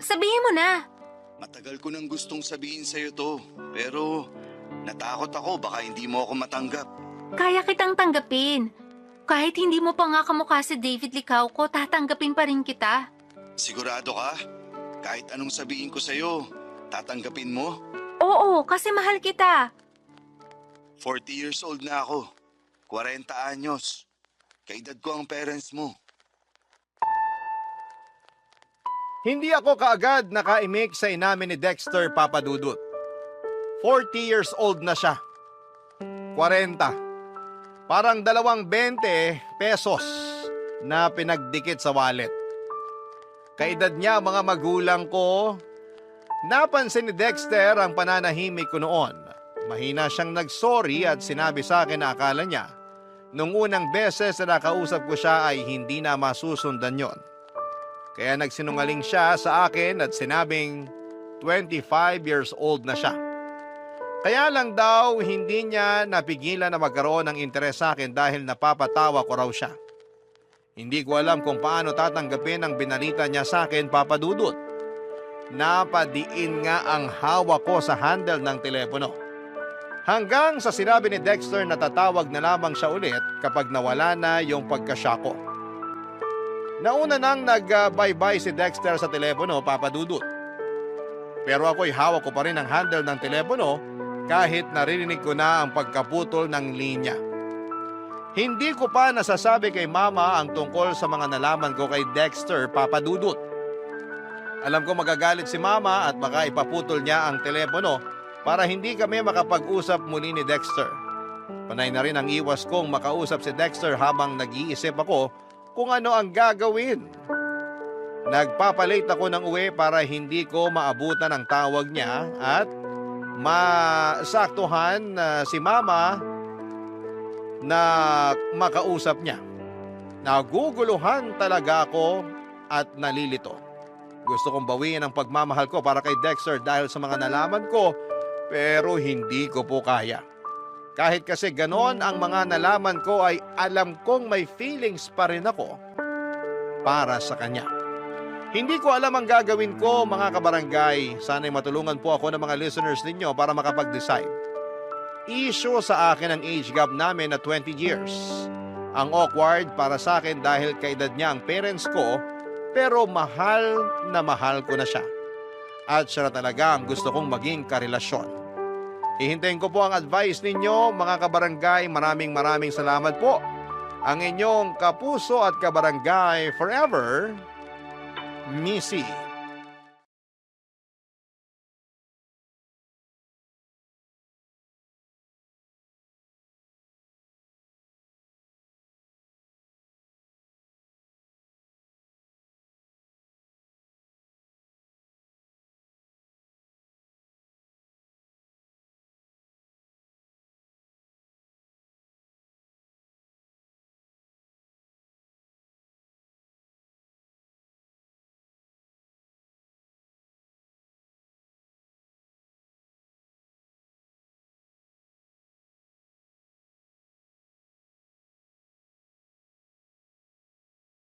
Sabihin mo na.
Matagal ko nang gustong sabihin sa'yo to, pero natakot ako baka hindi mo ako matanggap.
Kaya kitang tanggapin. Kahit hindi mo pa nga kamukha si David Licauco, tatanggapin pa rin kita.
Sigurado ka? Kahit anong sabihin ko sa'yo, tatanggapin mo?
Oo, kasi mahal kita.
40 years old na ako. 40 anyos. Kaedad ko ang parents mo.
Hindi ako kaagad nakaimik sa inamin ni Dexter Papadudut. 40 years old na siya. 40. Parang 20 pesos na pinagdikit sa wallet. Kaedad niya mga magulang ko. Napansin ni Dexter ang pananahimik ko noon. Mahina siyang nagsorry at sinabi sa akin na akala niya nung unang beses na nakausap ko siya ay hindi na masusundan yon. Kaya nagsinungaling siya sa akin at sinabing 25 years old na siya. Kaya lang daw hindi niya napigilan na magkaroon ng interes sa akin dahil napapatawa ko raw siya. Hindi ko alam kung paano tatanggapin ang binalita niya sa akin, Papadudut. Napadiin nga ang hawak ko sa handle ng telepono. Hanggang sa sinabi ni Dexter na tatawag na lamang siya ulit kapag nawala na yung pagkasya ko. Nauna nang nag-bye-bye si Dexter sa telepono, Papadudut. Pero ako'y hawak ko pa rin ang handle ng telepono kahit naririnig ko na ang pagkaputol ng linya. Hindi ko pa nasasabi kay Mama ang tungkol sa mga nalaman ko kay Dexter, Papadudut. Alam ko magagalit si Mama at baka ipaputol niya ang telepono para hindi kami makapag-usap muli ni Dexter. Panay na rin ang iwas kong makausap si Dexter habang nag-iisip ako kung ano ang gagawin. Nagpapalate ako ng uwi para hindi ko maabutan ang tawag niya at masaktuhan si Mama na makausap niya. Naguguluhan talaga ako at nalilito. Gusto kong bawiin ang pagmamahal ko para kay Dexter dahil sa mga nalaman ko pero hindi ko po kaya. Kahit kasi ganon ang mga nalaman ko ay alam kong may feelings pa rin ako para sa kanya. Hindi ko alam ang gagawin ko mga kabarangay. Sana'y matulungan po ako ng mga listeners ninyo para makapag-decide. Issue sa akin ang age gap namin na 20 years. Ang awkward para sa akin dahil kaedad niya ang parents ko pero mahal ko na siya. At siya na talaga ang gusto kong maging karelasyon. Hihintayin ko po ang advice ninyo mga kabarangay. Maraming salamat po. Ang inyong kapuso at kabarangay forever, Missy.